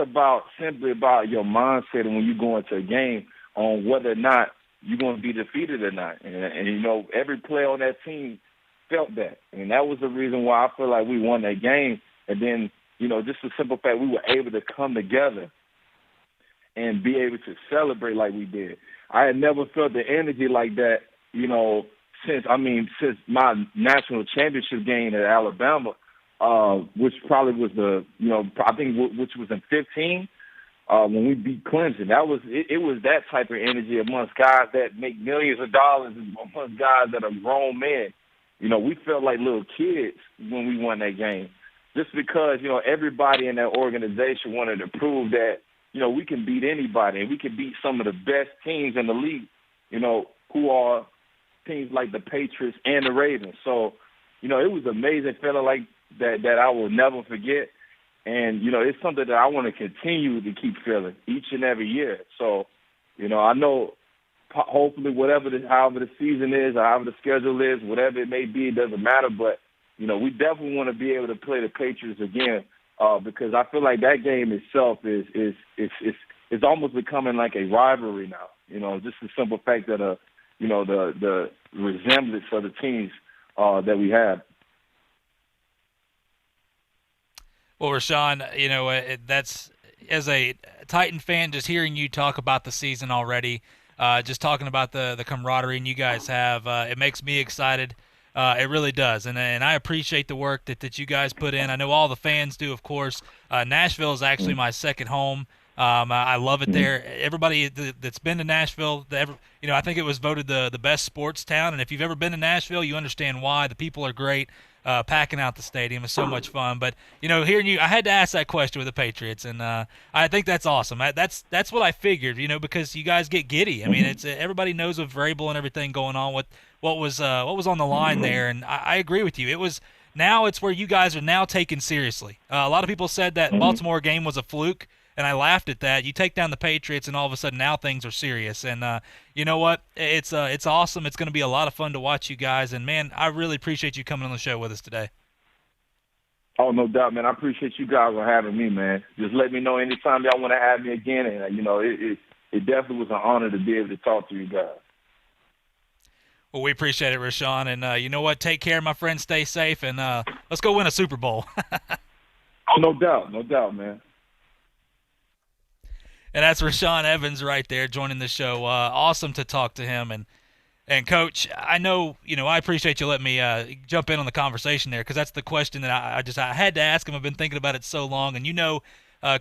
simply about your mindset when you go into a game on whether or not you're going to be defeated or not. And, you know, every player on that team felt that. And that was the reason why I feel like we won that game. And then, you know, just the simple fact we were able to come together and be able to celebrate like we did. I had never felt the energy like that, you know, since my national championship game at Alabama, which probably was which was in 15, when we beat Clemson. It was that type of energy amongst guys that make millions of dollars and amongst guys that are grown men. You know, we felt like little kids when we won that game, just because, you know, everybody in that organization wanted to prove that, you know, we can beat anybody and we can beat some of the best teams in the league, you know, who are teams like the Patriots and the Ravens. So, you know, it was amazing feeling like that I will never forget. And, you know, it's something that I want to continue to keep feeling each and every year. So, you know, I know hopefully however the season is, or however the schedule is, whatever it may be, it doesn't matter. But, you know, we definitely want to be able to play the Patriots again, because I feel like that game itself is almost becoming like a rivalry now. You know, just the simple fact that, you know, the resemblance of the teams that we have. Well, Rashawn, you know, that's, as a Titan fan, just hearing you talk about the season already, just talking about the camaraderie and you guys have, it makes me excited. It really does, and I appreciate the work that you guys put in. I know all the fans do, of course. Nashville is actually my second home. I love it there. Everybody that's been to Nashville, you know, I think it was voted the best sports town. And if you've ever been to Nashville, you understand why. The people are great. Packing out the stadium is so much fun. But, you know, hearing you, I had to ask that question with the Patriots, and I think that's awesome. That's what I figured, you know, because you guys get giddy. I mean, it's everybody knows with Vrabel and everything going on, what was on the line there, and I agree with you. Now it's where you guys are now taken seriously. A lot of people said that Baltimore game was a fluke, and I laughed at that. You take down the Patriots, and all of a sudden now things are serious. And you know what? It's awesome. It's going to be a lot of fun to watch you guys. And, man, I really appreciate you coming on the show with us today. Oh, no doubt, man. I appreciate you guys for having me, man. Just let me know anytime y'all want to have me again. And, you know, it definitely was an honor to be able to talk to you guys. Well, we appreciate it, Rashawn. And you know what? Take care, my friend. Stay safe. And let's go win a Super Bowl. Oh, no doubt, man. And that's Rashawn Evans right there joining the show. Awesome to talk to him. And Coach, I know, you know, I appreciate you letting me jump in on the conversation there, because that's the question that I had to ask him. I've been thinking about it so long. And you know,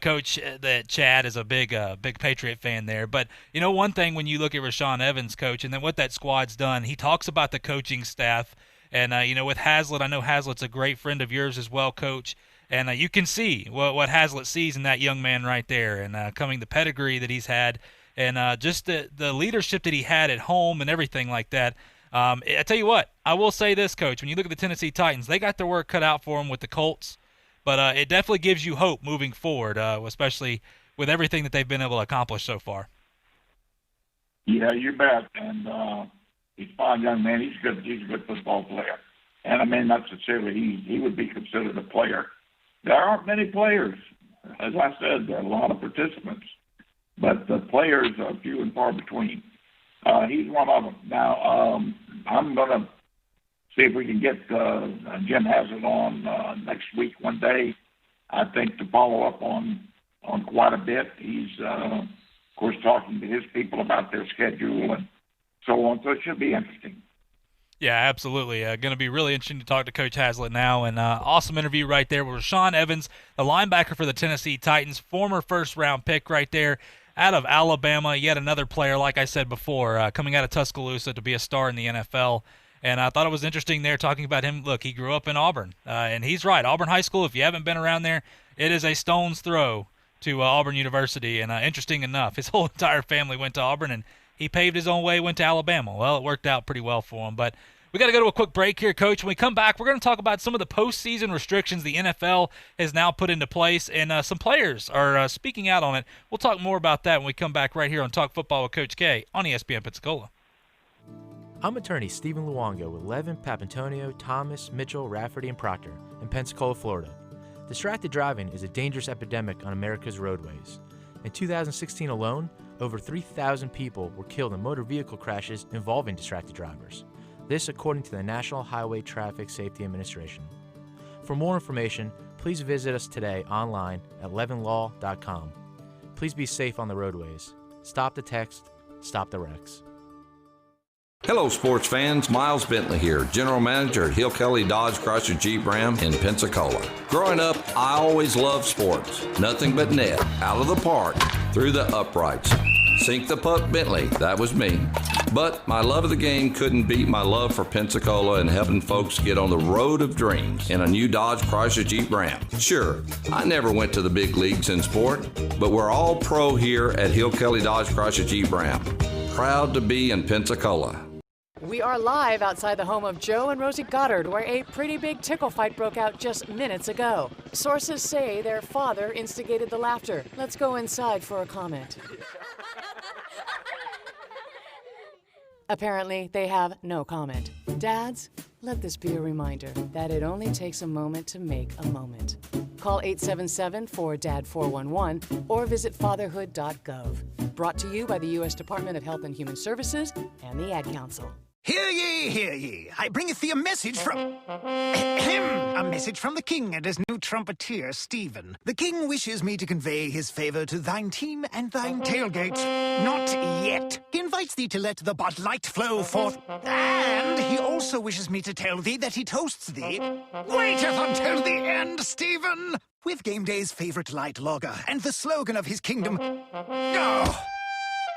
Coach, that Chad is a big Patriot fan there. But, you know, one thing when you look at Rashawn Evans, Coach, and then what that squad's done, he talks about the coaching staff. And, you know, with Haslett, I know Haslett's a great friend of yours as well, Coach. And you can see what Haslett sees in that young man right there, and coming the pedigree that he's had, and just the leadership that he had at home and everything like that. I tell you what, I will say this, Coach. When you look at the Tennessee Titans, they got their work cut out for them with the Colts, but it definitely gives you hope moving forward, especially with everything that they've been able to accomplish so far. Yeah, you bet. And he's a fine young man. He's good. He's a good football player. And, I mean, not sincerely, he would be considered a player. There aren't many players. As I said, there are a lot of participants, but the players are few and far between. He's one of them. Now, I'm going to see if we can get Jim Haslett on next week one day, I think, to follow up on quite a bit. He's, of course, talking to his people about their schedule and so on, so it should be interesting. Yeah, absolutely. Going to be really interesting to talk to Coach Haslett now. And awesome interview right there with Rashawn Evans, the linebacker for the Tennessee Titans, former first-round pick right there out of Alabama. Yet another player, like I said before, coming out of Tuscaloosa to be a star in the NFL. And I thought it was interesting there talking about him. Look, he grew up in Auburn, and he's right. Auburn High School, if you haven't been around there, it is a stone's throw to Auburn University. And interesting enough, his whole entire family went to Auburn, and he paved his own way, went to Alabama. Well, it worked out pretty well for him. But We got to go to a quick break here, Coach. When we come back, we're going to talk about some of the postseason restrictions the NFL has now put into place, and some players are speaking out on it. We'll talk more about that when we come back right here on Talk Football with Coach K on ESPN Pensacola. I'm attorney Stephen Luongo with Levin, Papantonio, Thomas, Mitchell, Rafferty, and Proctor in Pensacola, Florida. Distracted driving is a dangerous epidemic on America's roadways. In 2016 alone, over 3,000 people were killed in motor vehicle crashes involving distracted drivers. This according to the National Highway Traffic Safety Administration. For more information, please visit us today online at levinlaw.com. Please be safe on the roadways. Stop the text, stop the wrecks. Hello, sports fans. Miles Bentley here, General Manager at Hill Kelly Dodge Chrysler Jeep Ram in Pensacola. Growing up, I always loved sports. Nothing but net, out of the park, through the uprights. Sink the puck, Bentley. That was me. But my love of the game couldn't beat my love for Pensacola and helping folks get on the road of dreams in a new Dodge Chrysler Jeep Ram. Sure, I never went to the big leagues in sport, but we're all pro here at Hill Kelly Dodge Chrysler Jeep Ram. Proud to be in Pensacola. We are live outside the home of Joe and Rosie Goddard, where a pretty big tickle fight broke out just minutes ago. Sources say their father instigated the laughter. Let's go inside for a comment. Apparently, they have no comment. Dads, let this be a reminder that it only takes a moment to make a moment. Call 877-4DAD-411 or visit fatherhood.gov. Brought to you by the U.S. Department of Health and Human Services and the Ad Council. Hear ye, hear ye. I bringeth thee a message from... a message from the king and his new trumpeter, Stephen. The king wishes me to convey his favor to thine team and thine tailgate. Not yet. He invites thee to let the Bud Light flow forth. And he also wishes me to tell thee that he toasts thee. Waiteth until the end, Stephen! With game day's favorite light lager and the slogan of his kingdom... Oh,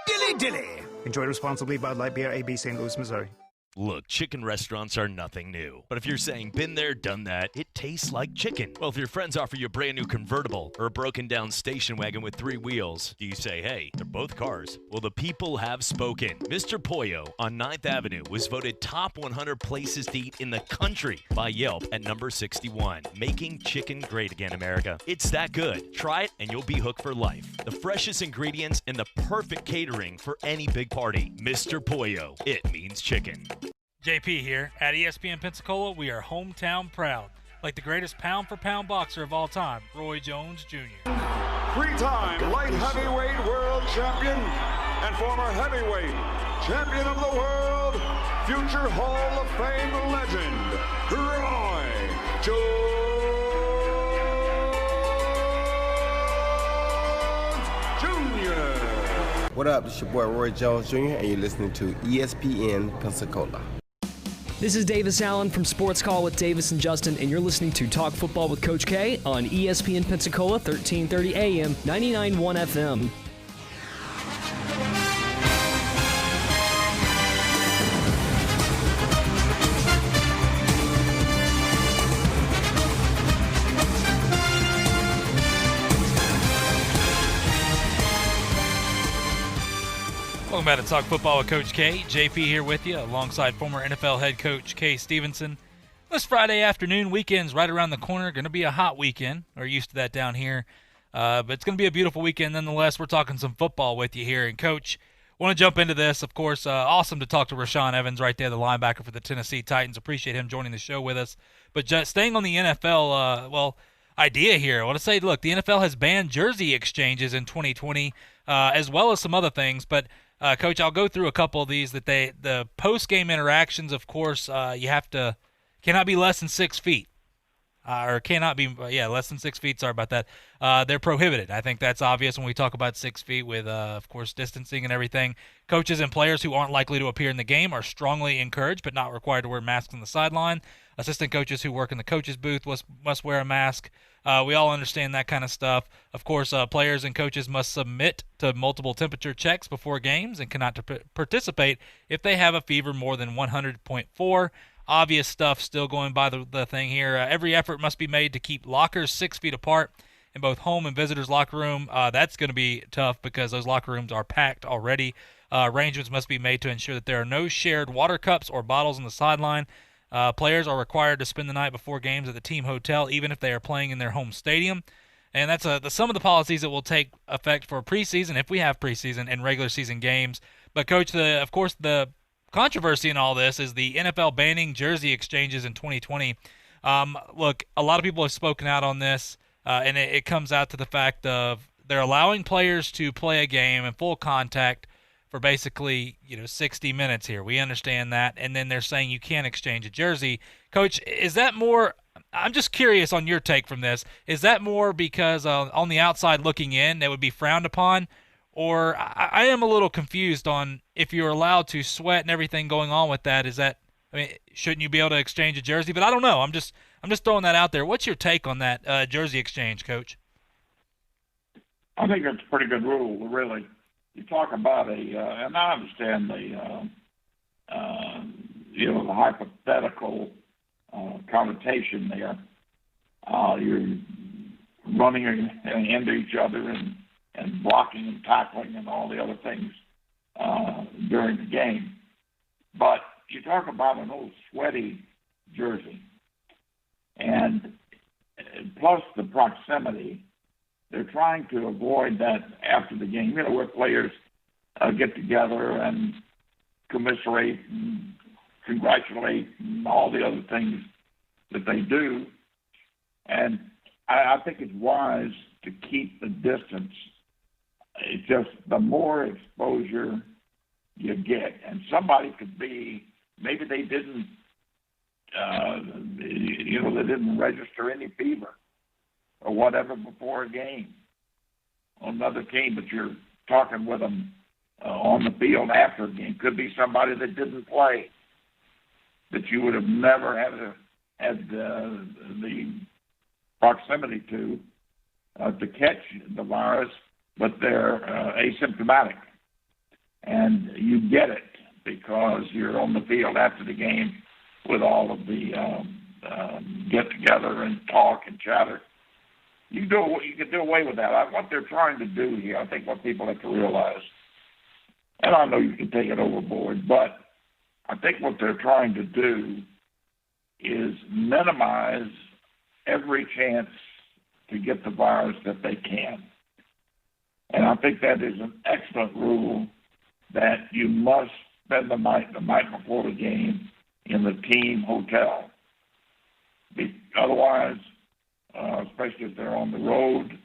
dilly dilly! Enjoy responsibly. Bud Light Beer, AB, St. Louis, Missouri. Look, chicken restaurants are nothing new. But if you're saying been there, done that, it tastes like chicken. Well, if your friends offer you a brand new convertible or a broken down station wagon with 3 wheels, do you say, hey, they're both cars? Well, the people have spoken. Mr. Pollo on 9th Avenue was voted top 100 places to eat in the country by Yelp at number 61. Making chicken great again, America. It's that good. Try it and you'll be hooked for life. The freshest ingredients and the perfect catering for any big party. Mr. Pollo. It means chicken. JP here. At ESPN Pensacola, we are hometown proud. Like the greatest pound-for-pound boxer of all time, Roy Jones Jr. 3-time light heavyweight world champion and former heavyweight champion of the world, future Hall of Fame legend, Roy Jones Jr. What up? It's your boy Roy Jones Jr. and you're listening to ESPN Pensacola. This is Davis Allen from Sports Call with Davis and Justin, and you're listening to Talk Football with Coach K on ESPN Pensacola, 1330 AM, 99.1 FM. Welcome back to Talk Football with Coach K. JP here with you, alongside former NFL head coach Kay Stevenson. This Friday afternoon, weekend's right around the corner. Going to be a hot weekend. We're used to that down here. But it's going to be a beautiful weekend nonetheless. We're talking some football with you here. And, Coach, want to jump into this. Of course, awesome to talk to Rashaan Evans right there, the linebacker for the Tennessee Titans. Appreciate him joining the show with us. But just staying on the NFL, idea here. I want to say, look, the NFL has banned jersey exchanges in 2020 as well as some other things. But Coach, I'll go through a couple of these. The post-game interactions, of course, cannot be less than 6 feet, less than 6 feet. Sorry about that. They're prohibited. I think that's obvious when we talk about 6 feet with, of course, distancing and everything. Coaches and players who aren't likely to appear in the game are strongly encouraged, but not required to wear masks on the sideline. Assistant coaches who work in the coaches booth must wear a mask. We all understand that kind of stuff. Of course, players and coaches must submit to multiple temperature checks before games and cannot participate if they have a fever more than 100.4. Obvious stuff still going by the thing here. Every effort must be made to keep lockers 6 feet apart in both home and visitors locker room. That's going to be tough because those locker rooms are packed already. Arrangements must be made to ensure that there are no shared water cups or bottles on the sideline. Players are required to spend the night before games at the team hotel, even if they are playing in their home stadium. And that's some of the policies that will take effect for preseason, if we have preseason and regular season games. But, Coach, of course, the controversy in all this is the NFL banning jersey exchanges in 2020. Look, a lot of people have spoken out on this, and it comes out to the fact of they're allowing players to play a game in full contact for basically 60 minutes here. We understand that, and then they're saying you can't exchange a jersey. Coach, is that more – I'm just curious on your take from this. Is that more because on the outside looking in that would be frowned upon? Or I am a little confused on if you're allowed to sweat and everything going on with that. Shouldn't you be able to exchange a jersey? But I don't know. I'm just throwing that out there. What's your take on that jersey exchange, Coach? I think that's a pretty good rule, really. You talk about and I understand the hypothetical connotation there. You're running into each other and blocking and tackling and all the other things during the game. But you talk about an old sweaty jersey, and plus the proximity, they're trying to avoid that after the game, where players get together and commiserate and congratulate and all the other things that they do. And I think it's wise to keep the distance. It's just the more exposure you get. And somebody could be, maybe they didn't, they didn't register any fever or whatever before a game on another team, but you're talking with them on the field after a game. Could be somebody that didn't play that you would have never had the proximity to catch the virus, but they're asymptomatic. And you get it because you're on the field after the game with all of the get together and talk and chatter. You can do away with that. What they're trying to do here, I think what people have to realize, and I know you can take it overboard, but I think what they're trying to do is minimize every chance to get the virus that they can. And I think that is an excellent rule that you must spend the night before the game in the team hotel. Otherwise, especially if they're on the road,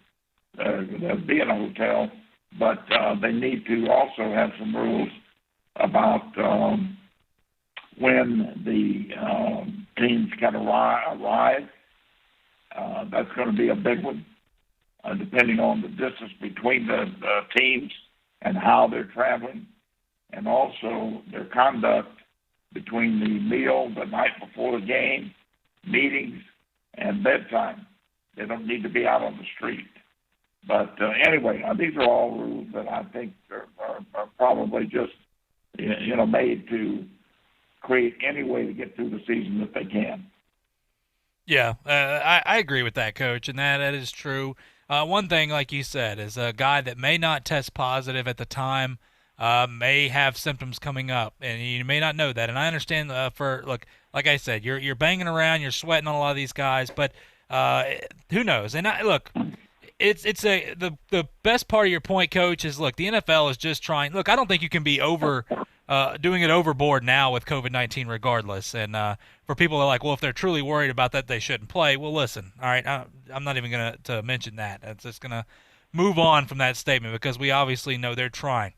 they'll be in a hotel, but they need to also have some rules about when the teams can arrive. That's going to be a big one, depending on the distance between the teams and how they're traveling, and also their conduct between the meal the night before the game, meetings, and bedtime. They don't need to be out on the street. But anyway, these are all rules that I think are probably just made to create any way to get through the season that they can. Yeah, I agree with that, Coach, and that is true. One thing, like you said, is a guy that may not test positive at the time may have symptoms coming up, and you may not know that. And I understand like I said, you're banging around, you're sweating on a lot of these guys, but who knows? And the best part of your point, Coach, is look, the NFL is just trying. Look, I don't think you can be doing it overboard now with COVID-19 regardless. And for people that are like, well, if they're truly worried about that, they shouldn't play. Well, listen, all right, I'm not even going to mention that. It's just going to move on from that statement because we obviously know they're trying.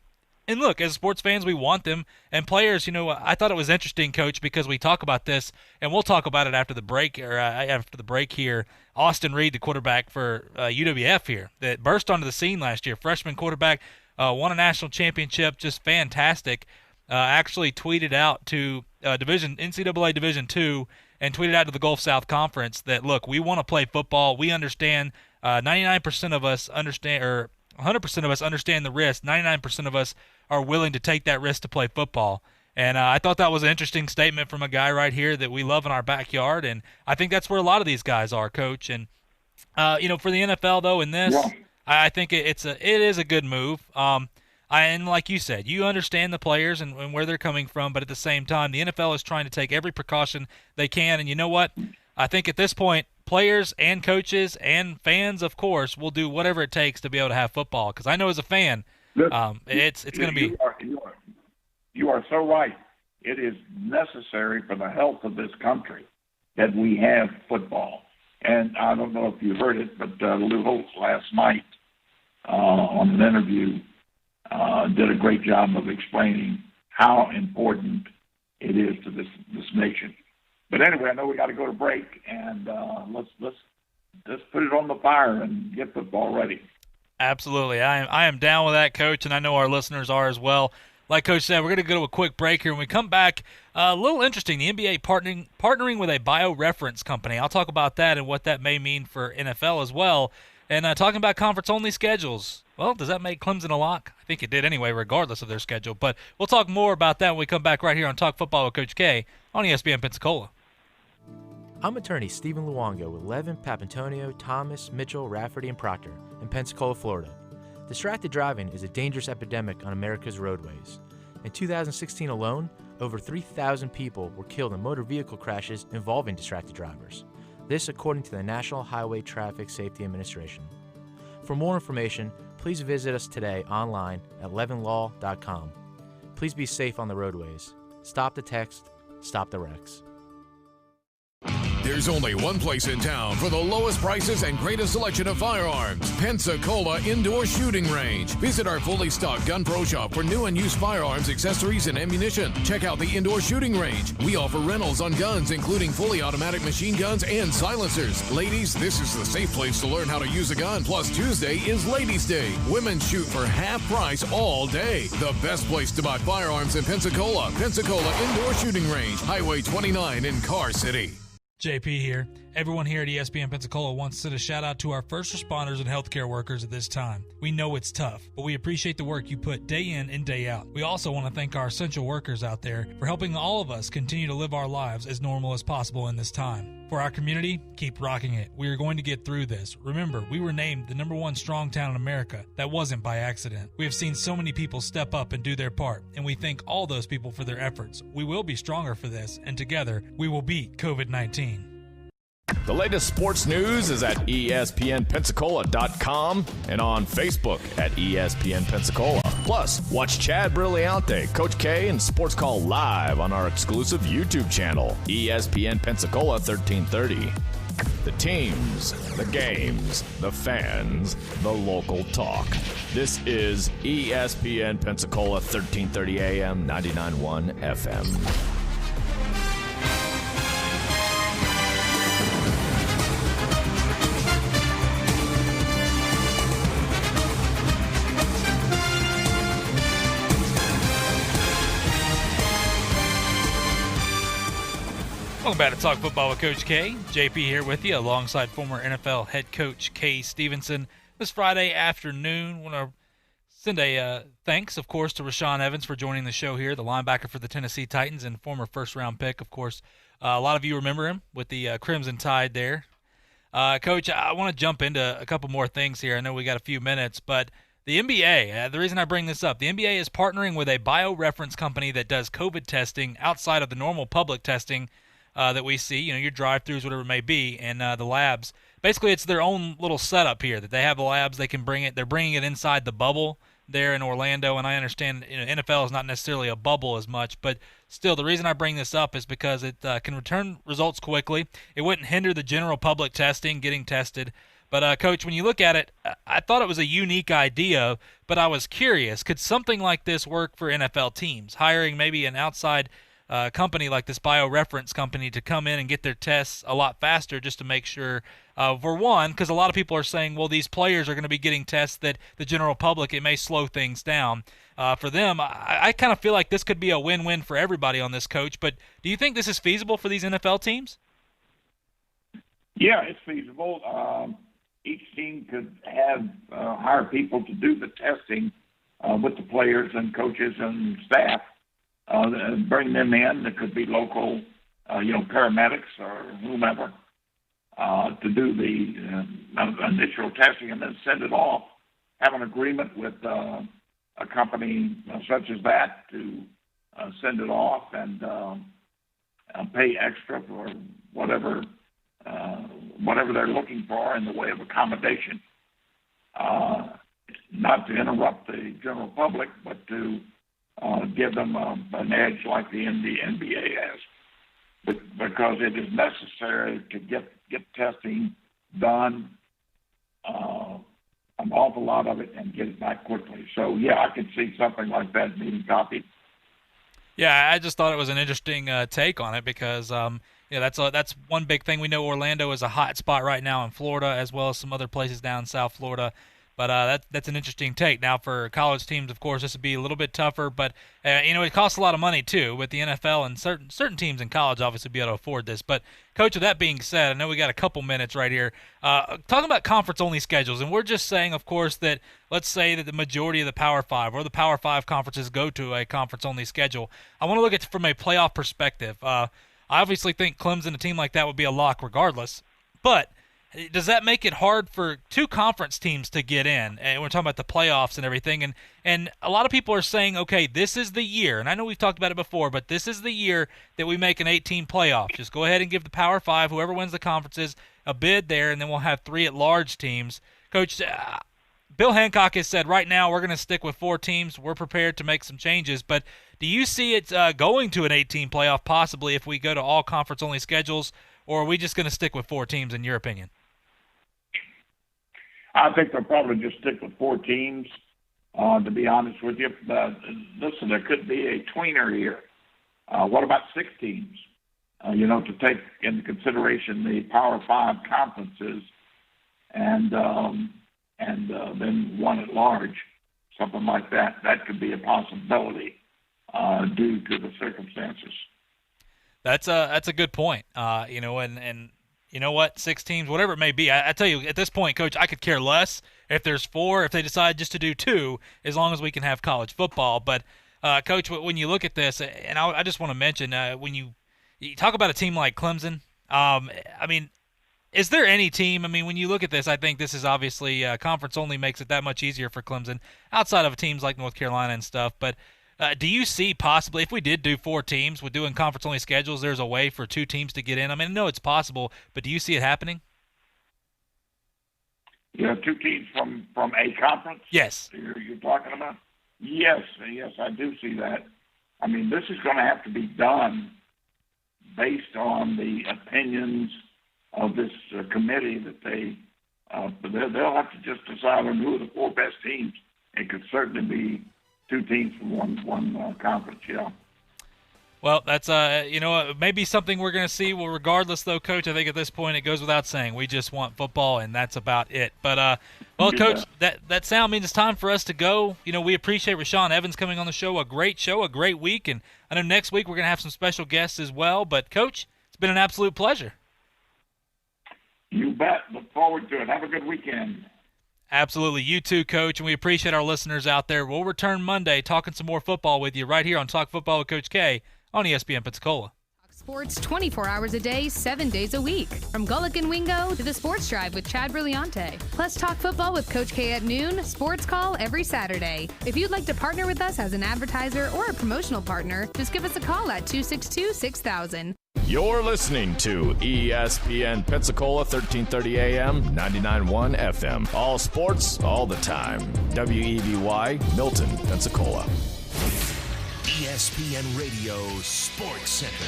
And look, as sports fans, we want them. And players, I thought it was interesting, Coach, because we talk about this, and we'll talk about it after the break here. Austin Reed, the quarterback for UWF here, that burst onto the scene last year, freshman quarterback, won a national championship, just fantastic. Actually tweeted out to NCAA Division II and tweeted out to the Gulf South Conference that, look, we want to play football. We understand 99% of us understand, or 100% of us understand the risk. 99% of us are willing to take that risk to play football. And I thought that was an interesting statement from a guy right here that we love in our backyard. And I think that's where a lot of these guys are, Coach. And For the NFL though, in this, Yeah. I think it is a good move. And like you said, you understand the players and where they're coming from, but at the same time, the NFL is trying to take every precaution they can. And you know what? I think at this point, players and coaches and fans, of course, will do whatever it takes to be able to have football. Because I know as a fan, it's going to be. You are so right. It is necessary for the health of this country that we have football. And I don't know if you heard it, but Lou Holtz last night on an interview did a great job of explaining how important it is to this nation. But anyway, I know we got to go to break, and let's put it on the fire and get football ready. Absolutely, I am down with that, Coach, and I know our listeners are as well. Like Coach said, we're going to go to a quick break here. When we come back, a little interesting, the NBA partnering with a bioreference company. I'll talk about that and what that may mean for NFL as well. And talking about conference-only schedules. Well, does that make Clemson a lock? I think it did anyway, regardless of their schedule. But we'll talk more about that when we come back right here on Talk Football with Coach K on ESPN Pensacola. I'm attorney Stephen Luongo with Levin, Papantonio, Thomas, Mitchell, Rafferty, and Proctor in Pensacola, Florida. Distracted driving is a dangerous epidemic on America's roadways. In 2016 alone, over 3,000 people were killed in motor vehicle crashes involving distracted drivers. This according to the National Highway Traffic Safety Administration. For more information, please visit us today online at levinlaw.com. Please be safe on the roadways. Stop the text, stop the wrecks. There's only one place in town for the lowest prices and greatest selection of firearms. Pensacola Indoor Shooting Range. Visit our fully stocked Gun Pro Shop for new and used firearms, accessories, and ammunition. Check out the Indoor Shooting Range. We offer rentals on guns, including fully automatic machine guns and silencers. Ladies, this is the safe place to learn how to use a gun. Plus, Tuesday is Ladies' Day. Women shoot for half price all day. The best place to buy firearms in Pensacola. Pensacola Indoor Shooting Range. Highway 29 in Car City. JP here. Everyone here at ESPN Pensacola wants to send a shout out to our first responders and healthcare workers at this time. We know it's tough, but we appreciate the work you put day in and day out. We also want to thank our essential workers out there for helping all of us continue to live our lives as normal as possible in this time. For our community, keep rocking it. We are going to get through this. Remember, we were named the #1 strong town in America. That wasn't by accident. We have seen so many people step up and do their part, and we thank all those people for their efforts. We will be stronger for this, and together, we will beat COVID-19. The latest sports news is at ESPNpensacola.com and on Facebook at ESPN Pensacola. Plus, watch Chad Brillante, Coach K, and Sports Call live on our exclusive YouTube channel, ESPN Pensacola 1330. The teams, the games, the fans, the local talk. This is ESPN Pensacola 1330 AM, 99.1 FM. Welcome back to Talk Football with Coach K. JP here with you alongside former NFL head coach Kay Stevenson. This Friday afternoon, I want to send a thanks, of course, to Rashaan Evans for joining the show here, the linebacker for the Tennessee Titans and former first-round pick, of course. A lot of you remember him with the Crimson Tide there. Coach, I want to jump into a couple more things here. I know we got a few minutes, but the NBA, the reason I bring this up, the NBA is partnering with a bioreference company that does COVID testing outside of the normal public testing that we see, your drive-thrus, whatever it may be, and the labs. Basically, it's their own little setup here that they have the labs. They can bring it. They're bringing it inside the bubble there in Orlando, and I understand NFL is not necessarily a bubble as much, but still, the reason I bring this up is because it can return results quickly. It wouldn't hinder the general public testing, getting tested. But, Coach, when you look at it, I thought it was a unique idea, but I was curious. Could something like this work for NFL teams, hiring maybe an outside company like this bioreference company to come in and get their tests a lot faster just to make sure, for one, because a lot of people are saying, well, these players are going to be getting tests that the general public, it may slow things down. For them, I kind of feel like this could be a win-win for everybody on this, Coach. But do you think this is feasible for these NFL teams? Yeah, it's feasible. Each team could have hire people to do the testing with the players and coaches and staff. Bring them in. It could be local, paramedics or whomever. to do the initial testing and then send it off, have an agreement with a company such as that to send it off and pay extra for whatever they're looking for in the way of accommodation. Not to interrupt the general public, but to give them an edge like the NBA has. Because it is necessary to get testing done, an awful lot of it, and get it back quickly. So, yeah, I could see something like that being copied. Yeah, I just thought it was an interesting take on it because that's one big thing. We know Orlando is a hot spot right now in Florida, as well as some other places down in South Florida. But that's an interesting take. Now, for college teams, of course, this would be a little bit tougher. But, it costs a lot of money, too, with the NFL. And certain teams in college obviously be able to afford this. But, Coach, with that being said, I know we got a couple minutes right here. Talking about conference-only schedules. And we're just saying, of course, that let's say that the majority of the Power 5 or the Power 5 conferences go to a conference-only schedule. I want to look at it from a playoff perspective. I obviously think Clemson, a team like that, would be a lock regardless. But does that make it hard for two conference teams to get in? And we're talking about the playoffs and everything. And a lot of people are saying, okay, this is the year. And I know we've talked about it before, but this is the year that we make an 18 playoff. Just go ahead and give the Power 5, whoever wins the conferences, a bid there, and then we'll have 3 at-large teams. Coach, Bill Hancock has said right now we're going to stick with 4 teams. We're prepared to make some changes. But do you see it going to an 18 playoff possibly if we go to all conference-only schedules, or are we just going to stick with 4 teams in your opinion? I think they'll probably just stick with 4 teams, to be honest with you. Listen, there could be a tweener here. What about 6 teams? To take into consideration the Power 5 conferences and then 1 at large, something like that. That could be a possibility due to the circumstances. That's a good point. And you know what, 6 teams, whatever it may be. I tell you, at this point, Coach, I could care less if there's 4, if they decide just to do 2, as long as we can have college football. But, Coach, when you look at this, and I just want to mention, when you talk about a team like Clemson, is there any team, when you look at this, I think this is obviously conference only makes it that much easier for Clemson, outside of teams like North Carolina and stuff. But do you see possibly, if we did do 4 teams with doing conference-only schedules, there's a way for 2 teams to get in? I know it's possible, but do you see it happening? Yeah, 2 teams from a conference? Yes. You're talking about? Yes, I do see that. This is going to have to be done based on the opinions of this committee that they'll have to just decide on who are the 4 best teams. It could certainly be 2 teams from one conference, yeah. Well, that's maybe something we're going to see. Well, regardless, though, Coach, I think at this point it goes without saying we just want football, and that's about it. But, Coach, that sound means it's time for us to go. We appreciate Rashawn Evans coming on the show. A great week, and I know next week we're going to have some special guests as well. But, Coach, it's been an absolute pleasure. You bet. Look forward to it. Have a good weekend. Absolutely. You too, Coach, and we appreciate our listeners out there. We'll return Monday talking some more football with you right here on Talk Football with Coach K on ESPN Pensacola. Sports 24 hours a day, 7 days a week. From Gullick and Wingo to the Sports Drive with Chad Brillante. Plus talk football with Coach K at noon, Sports Call every Saturday. If you'd like to partner with us as an advertiser or a promotional partner, just give us a call at 262-6000. You're listening to ESPN Pensacola, 1330 AM, 99.1 FM. All sports, all the time. WEBY, Milton, Pensacola. ESPN Radio Sports Center.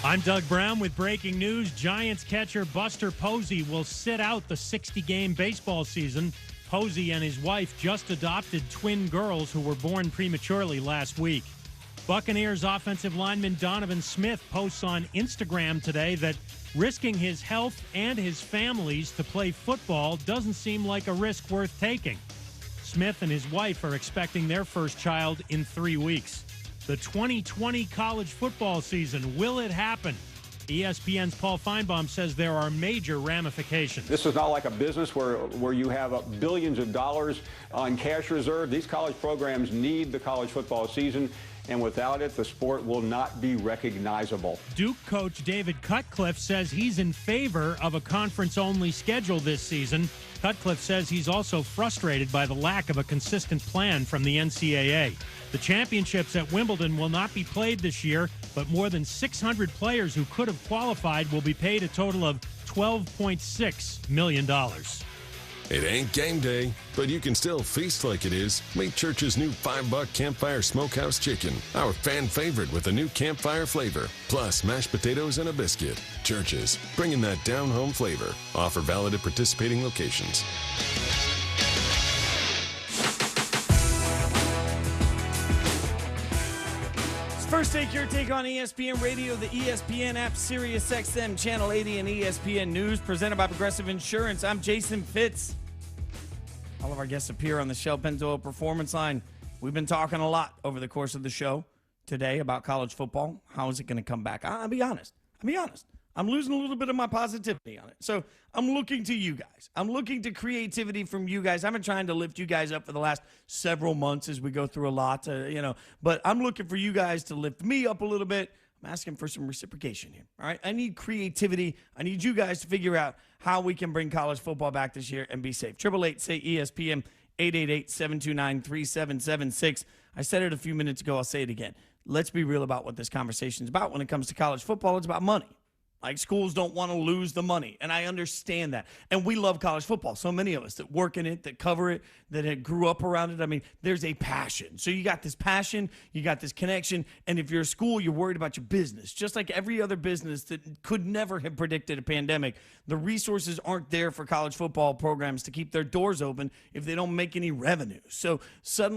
I'm Doug Brown with breaking news. Giants catcher Buster Posey will sit out the 60-game baseball season. Posey and his wife just adopted twin girls who were born prematurely last week. Buccaneers offensive lineman Donovan Smith posts on Instagram today that risking his health and his family's to play football doesn't seem like a risk worth taking. Smith and his wife are expecting their first child in 3 weeks. The 2020 college football season, will it happen? ESPN's Paul Feinbaum says there are major ramifications. This is not like a business where you have billions of dollars on cash reserve. These college programs need the college football season. and without it, the sport will not be recognizable. Duke coach David Cutcliffe says he's in favor of a conference-only schedule this season. Cutcliffe says he's also frustrated by the lack of a consistent plan from the NCAA. The championships at Wimbledon will not be played this year, but more than 600 players who could have qualified will be paid a total of $12.6 million. It ain't game day, but you can still feast like it is. Meet Church's new $5 Campfire Smokehouse Chicken, our fan favorite with a new campfire flavor, plus mashed potatoes and a biscuit. Church's, bringing that down-home flavor. Offer valid at participating locations. First Take Your Take on ESPN Radio, the ESPN app, Sirius XM, Channel 80, and ESPN News, presented by Progressive Insurance. I'm Jason Fitz. All of our guests appear on the Shell Pennzoil Performance Line. We've been talking a lot over the course of the show today about college football. How is it going to come back? I'll be honest. I'm losing a little bit of my positivity on it. So I'm looking to you guys. I'm looking to creativity from you guys. I've been trying to lift you guys up for the last several months as we go through a lot, but I'm looking for you guys to lift me up a little bit. I'm asking for some reciprocation here. All right. I need creativity. I need you guys to figure out how we can bring college football back this year and be safe. 888 say ESPN, 888-729-3776. I said it a few minutes ago. I'll say it again. Let's be real about what this conversation is about. When it comes to college football, it's about money. Like, schools don't want to lose the money, and I understand that. And we love college football. So many of us that work in it, that cover it, that grew up around it. I mean, there's a passion. So you got this passion, you got this connection, and if you're a school, you're worried about your business. Just like every other business that could never have predicted a pandemic, the resources aren't there for college football programs to keep their doors open if they don't make any revenue. So suddenly,